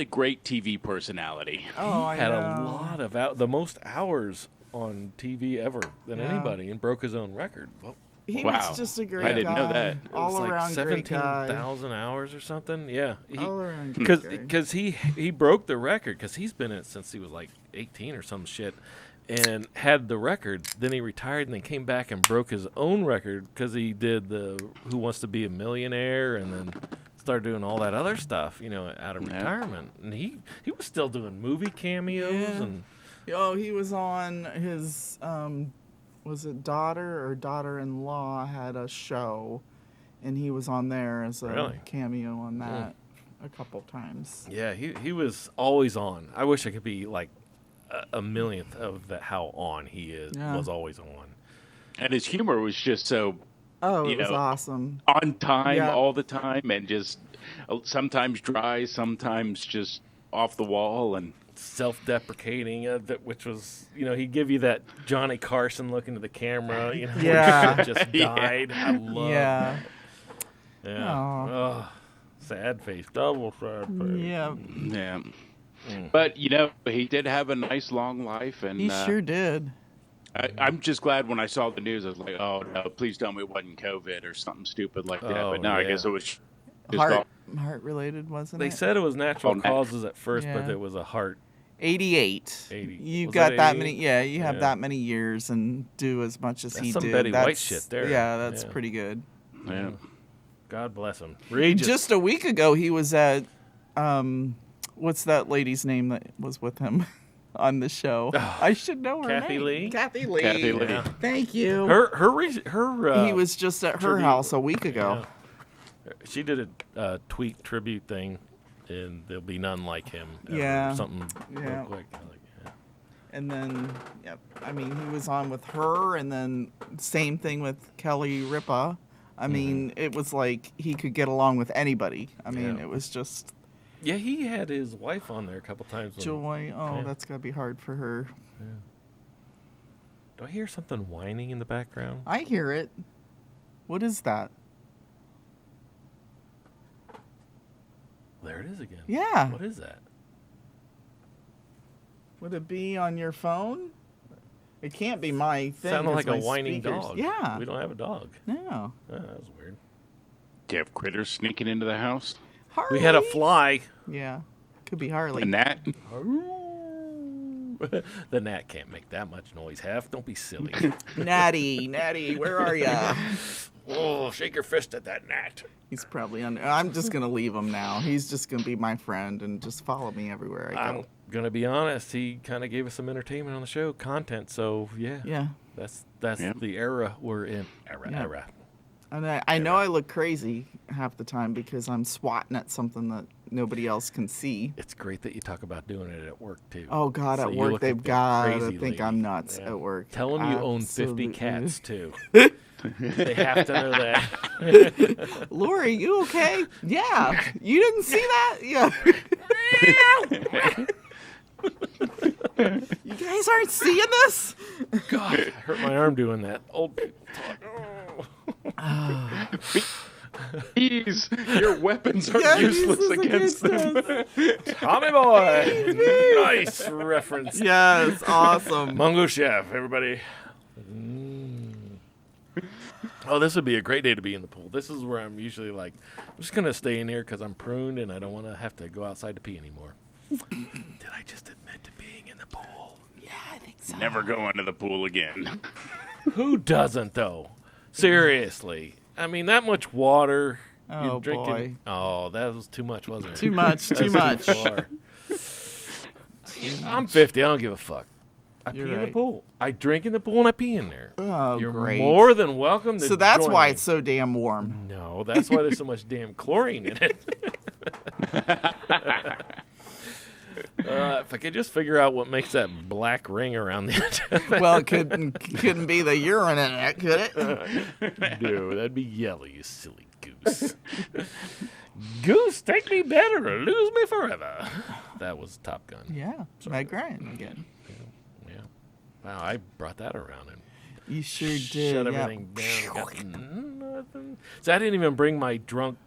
great TV personality. Oh, I Had know. a lot of the most hours on TV ever than Yeah. anybody, and broke his own record. Well, He Wow. was just a great I didn't know guy. that. it All was like around great guy. 17,000 hours or something. Yeah. All around great guy. Because he broke the record because he's been in it since he was like 18 or some shit, and had the record. Then he retired and then came back and broke his own record because he did the Who Wants to Be a Millionaire and then started doing all that other stuff, out of Yeah. retirement. And he was still doing movie cameos Yeah. and Oh, he was on his was it daughter-in-law had a show, and he was on there as a Really? cameo on that a couple times. yeah, he was always on. I wish I could be like a millionth of how on he is. Yeah. Was always on. And his humor was just so Oh, You it was know, awesome. on time Yeah. all the time, and just sometimes dry, sometimes just off the wall, and Self-deprecating, which was, he'd give you that Johnny Carson look into the camera, Yeah. when shit just died. I love Yeah. Yeah. Aw. Oh, sad face, double sad face. Yeah. yeah. But he did have a nice long life, and He sure did. I'm just glad when I saw the news. I was like, "Oh no, please tell me it wasn't COVID or something stupid like that." Oh, But no, I yeah. guess it was just Heart heart related, wasn't They it? said it was natural Oh, causes at first, Yeah. but it was a heart. 88. 80. You Was got it that 88? many. Yeah, you have Yeah. that many years and do as much as That's he some did. Betty White That's, shit there. Yeah, that's Yeah. pretty good. Yeah. God bless him. Regis. Just a week ago, he was at, what's that lady's name that was with him on the show? I should know her Kathy name. Lee? Kathy Lee. Kathy Lee. Yeah. Thank you. Her he was just at her tribute- house a week ago. yeah. She did a tweet tribute thing, and there'll be none like him. Ever. Yeah. Something Yeah. real quick. Like, yeah. And then, yep, I mean, he was on with her, and then same thing with Kelly Ripa. I mean, it was like he could get along with anybody. I mean, Yeah. it was just Yeah, he had his wife on there a couple times. When, joy. Oh, Yeah. that's got to be hard for her. Do I hear something whining in the background? I hear it. What is that? There it is again. Yeah. What is that? Would it be on your phone? It can't be my thing. Sounded 'cause like a my whining speakers- dog. Yeah. We don't have a dog. No. Oh, that was weird. Do you have critters sneaking into the house? Harley. We had a fly. Yeah. Could be Harley. A gnat? The gnat can't make that much noise. Don't be silly. Natty, where are ya? Oh, shake your fist at that gnat. He's probably under. I'm just gonna leave him now. He's just gonna be my friend and just follow me everywhere I go. I'm gonna be honest. He kind of gave us some entertainment on the show, content. So yeah, Yeah. that's Yeah. the era we're in. Yeah. Era. And I know I look crazy half the time because I'm swatting at something that nobody else can see. It's great that you talk about doing it at work too. Oh God, So at you work look they've like a got to crazy think lady. I'm nuts Yeah. at work. Tell them you own 50 Absolutely. cats too. They have to know that. Lori, you okay? Yeah. You didn't see that? Yeah. You guys aren't seeing this? God, I hurt my arm doing that. Old people talk. Please, your weapons are Yeah, useless useless against them. Tommy boy. Nice reference. Yes, awesome. Mungo Chef, everybody. Oh, this would be a great day to be in the pool. This is where I'm usually like, I'm just going to stay in here because I'm pruned and I don't want to have to go outside to pee anymore. Did I just admit to being in the pool? Yeah, I think so. Never go into the pool again. Who doesn't, though? Seriously. I mean, that much water. Oh, you're drinking. boy. Oh, that was too much, wasn't it? Too much, too That's much. far. I'm 50. I don't give a fuck. I You're pee in the right. pool. I drink in the pool and I pee in there. Oh, You're great. more than welcome to So that's join why me. it's so damn warm. No, that's why there's so much damn chlorine in it. If I could just figure out what makes that black ring around the edge. Well, it couldn't be the urine in it, could it? No, that'd be yellow, you silly goose. Goose, take me better or lose me forever. That was Top Gun. Yeah, Meg Ryan again. Yeah. Wow, I brought that around and You sure did. shut yeah. everything down. Got nothing. So I didn't even bring my drunk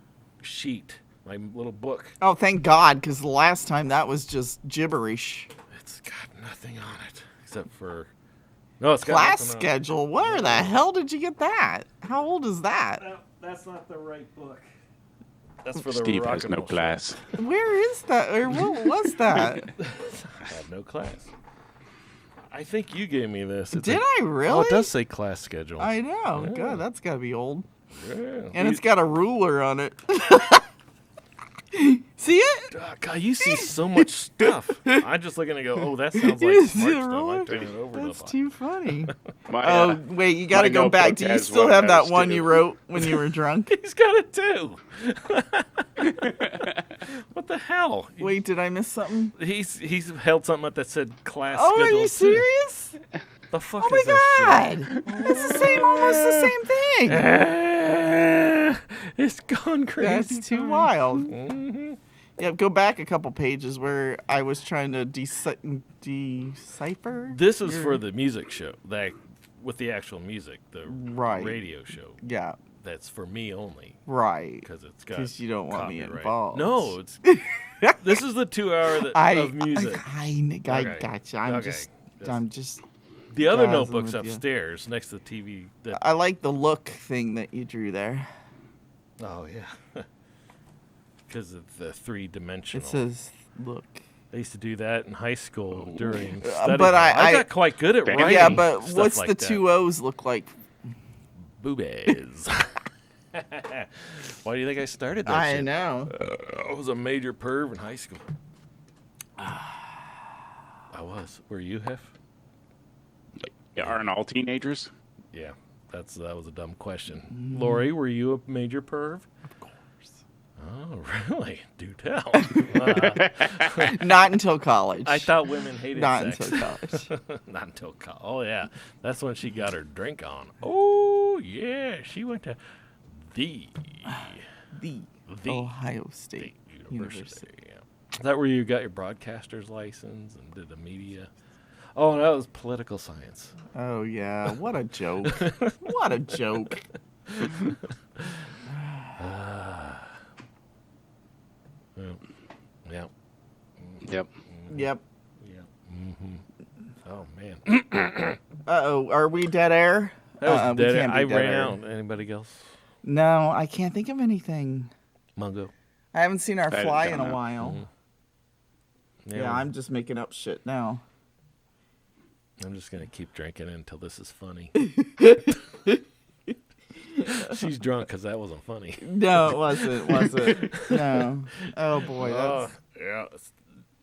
sheet, my little book. Oh, thank God, because the last time that was just gibberish. It's got nothing on it except for it's got Class nothing on it. schedule. Where the hell did you get that? How old is that? No, that's not the right book. That's for the Steve rock has and no roll show. class. Where is that? Or what was that? I have no class. I think you gave me this. It's Did I really? Oh, it does say class schedule. I know. Yeah. God, that's got to be old. Yeah. And it's got a ruler on it. See it? God, you see so much stuff. I'm just looking to go, oh, that sounds like You smart see stuff. I ruler? turn it over That's to too funny. My, Oh, wait, you got to my go back. notebook Do you has still one have of that those, one too. you wrote when you were drunk? He's got it too. What the hell? Wait, did I miss something? He's held something up that said class Oh, schedule. are you too. serious? The fuck Oh is my this God. That's the same, almost the same thing. shit? It's gone crazy. That's too wild. Mhm. Yeah, go back a couple pages where I was trying to decipher. This is for the music show, with the actual music, the Right. radio show. Yeah, That's for me only right. because it's got. 'Cause you don't want me copyright. involved. No, it's. This is the 2 hour of music. I Okay. gotcha. I'm Okay. just. The other Jazzing notebook's with you. upstairs next to the TV. I like the look thing that you drew there. Oh yeah. because of the three-dimensional. It says, look. I used to do that in high school during But study hall. I got quite good at writing. Yeah, but stuff what's like the that. two O's look like? Boobies. Why do you think I started that I shit? know. I was a major perv in high school. I was. Were you, Hef? Yeah, aren't all teenagers? Yeah, that was a dumb question. Lori, were you a major perv? Of course. Oh, really? Do tell. Not until college. I thought women hated Not sex. until college. Not until college. Oh, yeah. That's when she got her drink on. Oh, yeah. She went to the Ohio State University. University. Yeah. Is that where you got your broadcaster's license and did the media? Oh, that was political science. Oh, yeah. What a joke. What a joke. Yeah. Yep. Yep. Yeah. Mm-hmm. Oh, man. Uh-oh. Are we dead air? That was We dead. can't be I dead ran air. out. Anybody else? No, I can't think of anything. Mungo. I haven't seen our I fly don't in a know. while. Yeah, I'm just making up shit now. I'm just going to keep drinking until this is funny. She's drunk because that wasn't funny. No, it wasn't. Was it? No. Oh, boy. Oh, That's... yeah.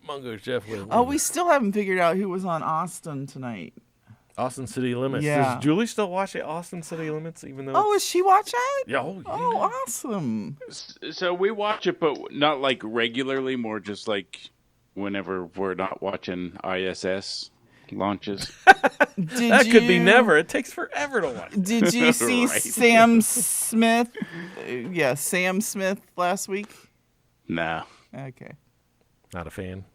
Mungo Jeff with Oh, we still haven't figured out who was on Austin tonight. Austin City Limits. Yeah. Does Julie still watch it, Austin City Limits, even though Oh, is she watching it? yeah, oh, yeah. Oh, awesome. So we watch it, but not like regularly, more just like whenever we're not watching ISS launches. That could be never. It takes forever to watch. Did you see Right. Sam Smith? Yeah, Sam Smith last week. No. Okay. Not a fan.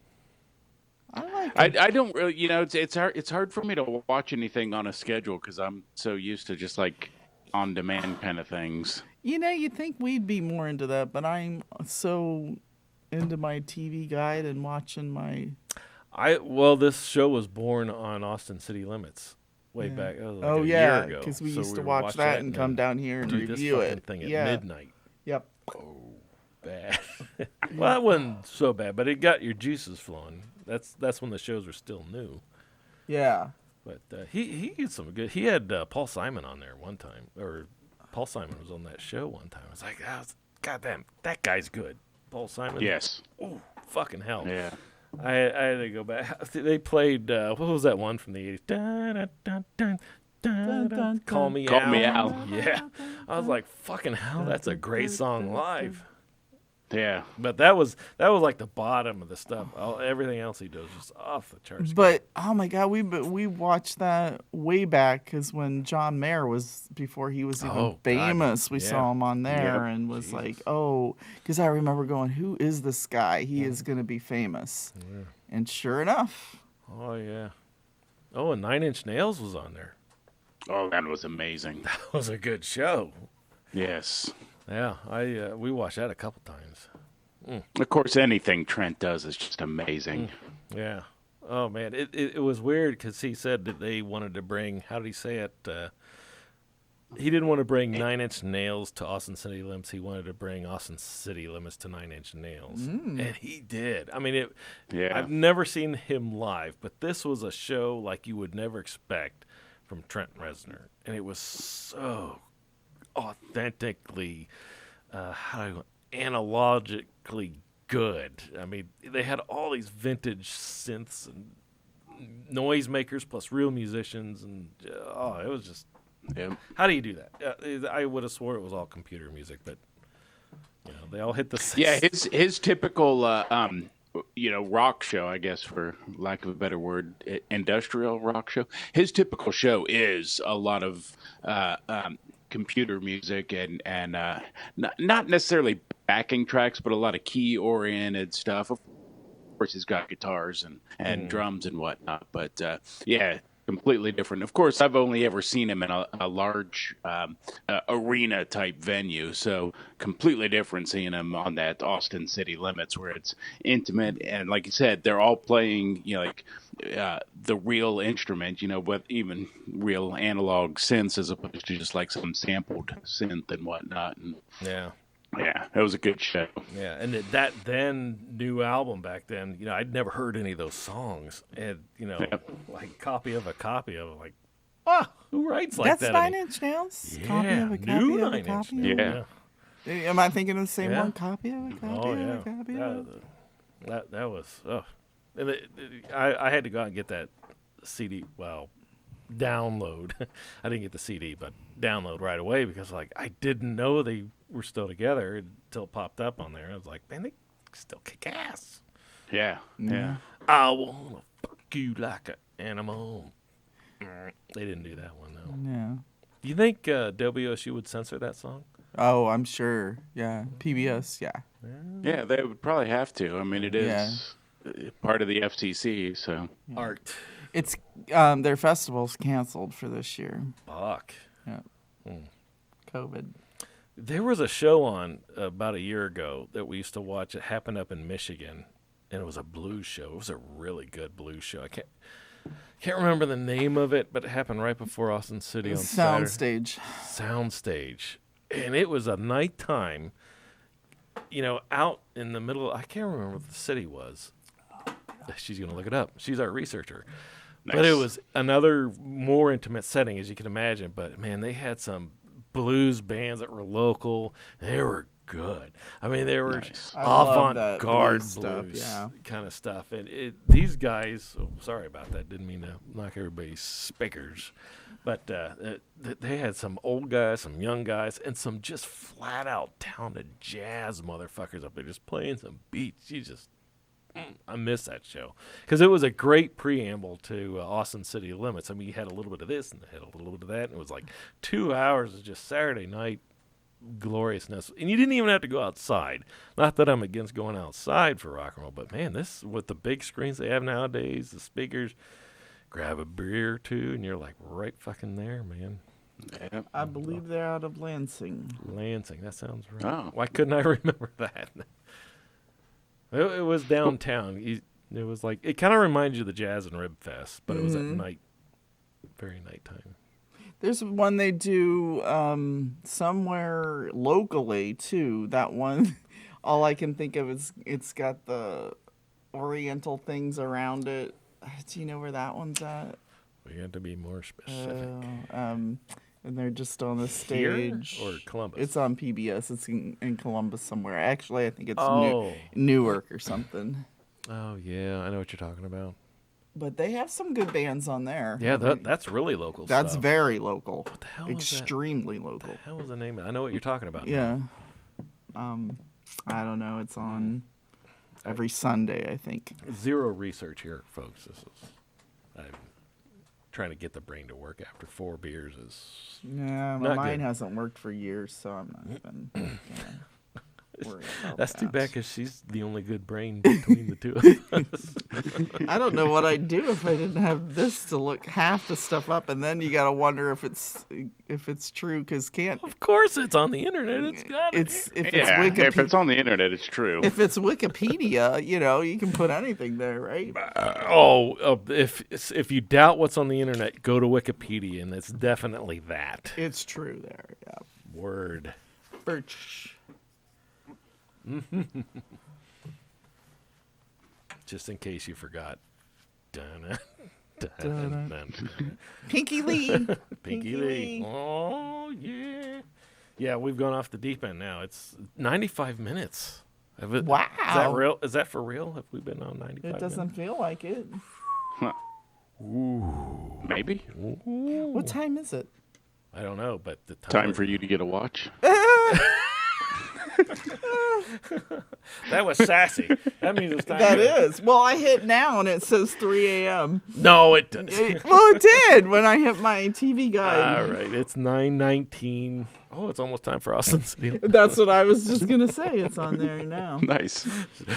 I like it. I don't really, it's hard for me to watch anything on a schedule because I'm so used to just like on demand kind of things. You'd think we'd be more into that, but I'm so into my TV guide and watching my. Well, this show was born on Austin City Limits way back. It was like a year ago. because we So used to would watch that and come then down here and do this review fucking it. thing at Yeah. midnight. Yep. Bad. Well, that wasn't so bad, but it got your juices flowing. That's when the shows were still new. Yeah. But he gets some good. He had Paul Simon on there one time, or Paul Simon was on that show one time. I was like, goddamn, that guy's good. Paul Simon. Yes. Oh, fucking hell. Yeah. I had to go back. They played what was that one from the 80s? Dun, dun, dun, dun, dun, dun. Call Me Call Out. Me Out. Yeah. I was like, fucking hell, that's a great song live. Yeah. But that was like the bottom of the stuff. Everything else he does is just off the charts. But oh my God, we watched that way back because when John Mayer was before he was even Oh, God. famous, we Yeah. saw him on there Yep. and was Jesus. like, oh, because I remember going, who is this guy? He is gonna be famous, and sure enough, Oh yeah. Oh, and 9 Inch Nails was on there. Oh, that was amazing. That was a good show. Yes. Yeah, we watched that a couple times. Of course, anything Trent does is just amazing. Yeah. Oh man, it was weird because he said that they wanted to bring. How did he say it? He didn't want to bring 9 Inch Nails to Austin City Limits. He wanted to bring Austin City Limits to 9 Inch Nails, and he did. I mean, Yeah. I've never seen him live, but this was a show like you would never expect from Trent Reznor, and it was so authentically, analogically good. I mean, they had all these vintage synths and noisemakers plus real musicians, and it was just. Yep. How do you do that? I would have swore it was all computer music, but they all hit the same. Yeah, his typical rock show, I guess, for lack of a better word, industrial rock show. His typical show is a lot of computer music and not necessarily backing tracks, but a lot of key oriented stuff. Of course, he's got guitars and drums and whatnot, but yeah. Completely different. Of course, I've only ever seen him in a large arena type venue, so completely different seeing him on that Austin City Limits where it's intimate and, like you said, they're all playing, the real instrument, with even real analog synths as opposed to just like some sampled synth and whatnot. And Yeah. Yeah, it was a good show. Yeah, and that then new album back then, I'd never heard any of those songs, and like copy of a copy of it, like, who writes like That's that? 9 Inch Nails? Yeah, Copy of a copy new of a 9 Inch copy Nails. of a- Yeah. Am I thinking of the same Yeah. one? Copy of a copy Oh of yeah, a copy of a... that was. And I had to go out and get that CD. Well, download. I didn't get the CD, but download right away because I didn't know they were still together until it popped up on there. I was like, man, they still kick ass. Yeah, yeah. I wanna fuck you like an animal. They didn't do that one though. Yeah. Do you think WSU would censor that song? Oh, I'm sure. Yeah. PBS, yeah. Yeah, they would probably have to. I mean, it is part of the FCC, so. Art. It's their festival's canceled for this year. Fuck. Yeah. COVID. There was a show on about a year ago that we used to watch. It happened up in Michigan, and it was a blues show. It was a really good blues show. I can't remember the name of it, but it happened right before Austin City on Saturday. Soundstage. And it was a nighttime, out in the middle. I can't remember what the city was. She's going to look it up. She's our researcher. Nice. But it was another more intimate setting, as you can imagine. But, man, they had some blues bands that were local. They were good. I mean, they were I love that avant-garde blues stuff, blues yeah. kind of stuff. And these guys, sorry about that, didn't mean to knock everybody's speakers. But they had some old guys, some young guys, and some just flat-out talented jazz motherfuckers up there just playing some beats. I miss that show because it was a great preamble to Austin City Limits. I mean, you had a little bit of this and had a little bit of that, and it was like 2 hours of just Saturday night gloriousness. And you didn't even have to go outside. Not that I'm against going outside for rock and roll, but man, this with the big screens they have nowadays, the speakers, grab a beer or two, and you're like right fucking there, man. Yeah. I believe they're out of Lansing. Lansing, that sounds right. Oh. Why couldn't I remember that? It was downtown. It was like, it kind of reminds you of the Jazz and Rib Fest, but it was at night, very nighttime. There's one they do somewhere locally too. That one, all I can think of is it's got the Oriental things around it. Do you know where that one's at? We had to be more specific. And they're just on the Here stage. or Columbus? It's on PBS. It's in Columbus somewhere. Actually, I think it's Oh. Newark or something. Oh, yeah, I know what you're talking about. But they have some good bands on there. Yeah, that's really local That's stuff. very local. What the hell was that? Extremely local. What the hell was the name of it? I know what you're talking about. Yeah. I don't know. It's on every Sunday, I think. Zero research here, folks. I'm trying to get the brain to work after 4 beers is Yeah, Not mine good. hasn't worked for years, so I'm not even gonna worry about That's too that. bad because she's the only good brain between the two of us. I don't know what I'd do if I didn't have this to look half the stuff up, and then you gotta wonder if it's true because Of course, it's on the internet. It's got it. if Yeah, it's if it's on the internet, it's true. if it's Wikipedia, you can put anything there, right? If you doubt what's on the internet, go to Wikipedia, and it's definitely that. It's true there. Yeah. Word. Birch. Just in case you forgot. Dun, dun, dun. Pinky Lee. Pinky Lee. Oh, yeah. Yeah, we've gone off the deep end now. It's 95 minutes. Wow. Is that real? Is that for real? Have we been on 95 It doesn't feel like it. Maybe. What time is it? I don't know, but the Time for you to get a watch. That was sassy. That means it's time. That is. Well, I hit now and it says 3 a.m. No, it doesn't. It did when I hit my TV guide. All right, it's 9:19. Oh, it's almost time for Austin City. That's what I was just going to say. It's on there now. Nice.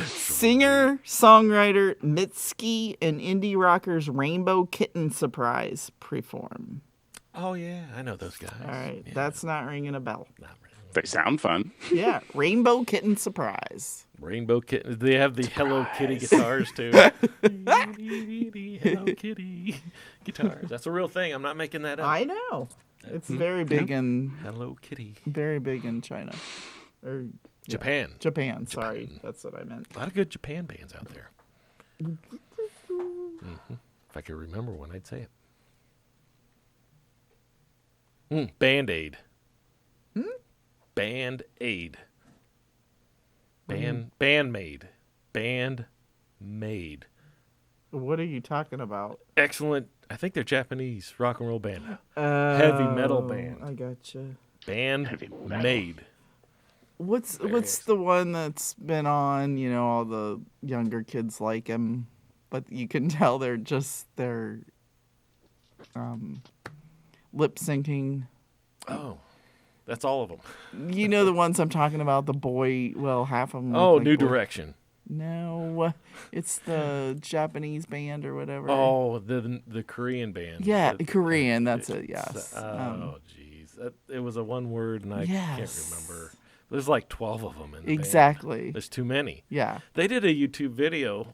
Singer, songwriter, Mitski, and indie rockers Rainbow Kitten Surprise perform. Oh yeah, I know those guys. All right. Yeah, That's not ringing a bell. not really. They sound fun. Yeah. Rainbow Kitten Surprise. Rainbow Kitten. They have the Hello Kitty guitars too. Hello Kitty guitars. That's a real thing. I'm not making that up. I know. It's very big in Hello Kitty. very big in China. Or Japan. Japan. Sorry, that's what I meant. A lot of good Japan bands out there. If I could remember one, I'd say it. Band-Aid. Band-Aid. Bandmade. Bandmade. What are you talking about? Excellent. I think they're Japanese rock and roll band. Heavy metal band. I gotcha. Bandmade. What's the one that's been on? You know, all the younger kids like him, but you can tell they're lip syncing. Oh, that's all of them. You know the ones I'm talking about. The boy, well, half of them. Oh, look like New boy- Direction. No, it's the Japanese band or whatever. Oh, the Korean band. yeah, That- Korean. That's it. Yes. Oh, jeez. It was a one word, and I Yes. can't remember. There's like 12 of them in the band. Exactly. There's too many. Yeah, They did a YouTube video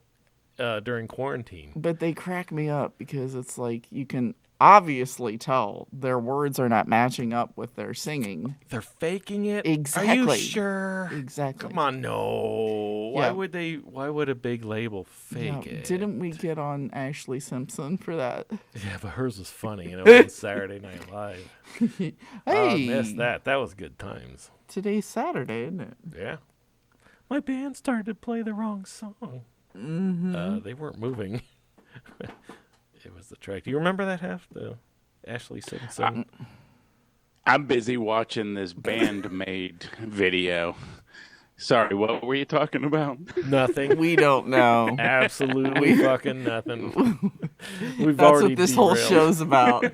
during quarantine. but they crack me up because it's like you can obviously tell their words are not matching up with their singing. They're faking it? Are Exactly. you sure? Exactly. Come on, no. Yeah. Why would a big label fake Yeah, it? didn't we get on Ashley Simpson for that? Yeah, but hers was funny, and it was on Saturday Night Live. Hey, I missed that. That was good times. today's Saturday, isn't it? Yeah. My band started to play the wrong song. They weren't moving. It was the track. Do you remember that half? The Ashley Simpson? I'm busy watching this Bandmade video. Sorry, what were you talking about? Nothing. We don't know. Absolutely fucking nothing. We've That's already what this whole derailed. show's about.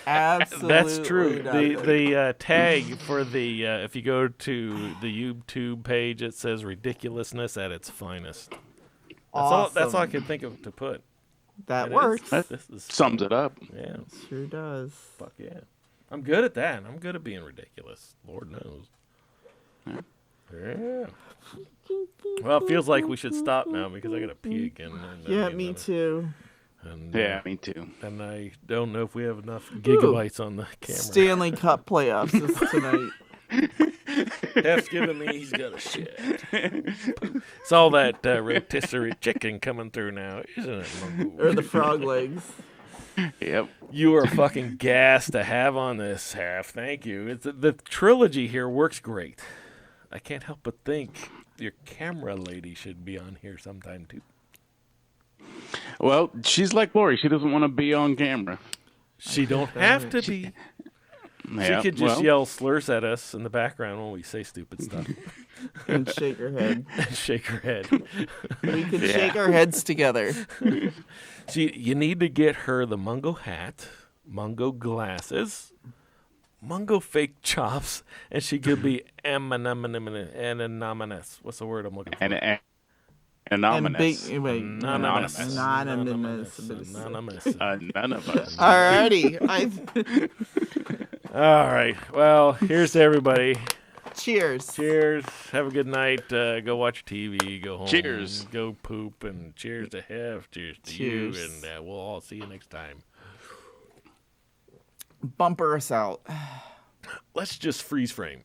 Absolutely. That's true. nothing. The tag for the if you go to the YouTube page, it says ridiculousness at its finest. That's all I Awesome. could think of to put. That It is- works. This is Sums it up. yeah. Sure does. Fuck yeah. I'm good at that. I'm good at being ridiculous. Lord knows. Yeah. Well, it feels like we should stop now because I gotta pee again. And, Yeah, me too. And, Yeah, me too. And I don't know if we have enough gigabytes on the camera. Stanley Cup playoffs is tonight. Hef's giving me he's got a shit. It's all that rotisserie chicken coming through now, isn't it, Mungo? Or the frog legs. Yep. You are fucking gas to have on this, Hef. Thank you. The trilogy here works great. I can't help but think your camera lady should be on here sometime too. Well, she's like Lori. She doesn't want to be on camera. She don't have to be. Yeah, She could just well, yell slurs at us in the background when we say stupid stuff And shake her head. and shake her head. We can shake our heads together. You need to get her the Mungo hat, Mungo glasses, Mungo fake chops, and she could be anonymous. What's the word I'm looking for? and anonymous. Anonymous. Anonymous. Anonymous. None of us. Alrighty. All right. Well, here's to everybody. Cheers. Cheers. Have a good night. Go watch TV. Go home. Cheers. Go poop. And cheers to Hef. Cheers to Cheers. you. And we'll all see you next time. Bumper us out. Let's just freeze frame.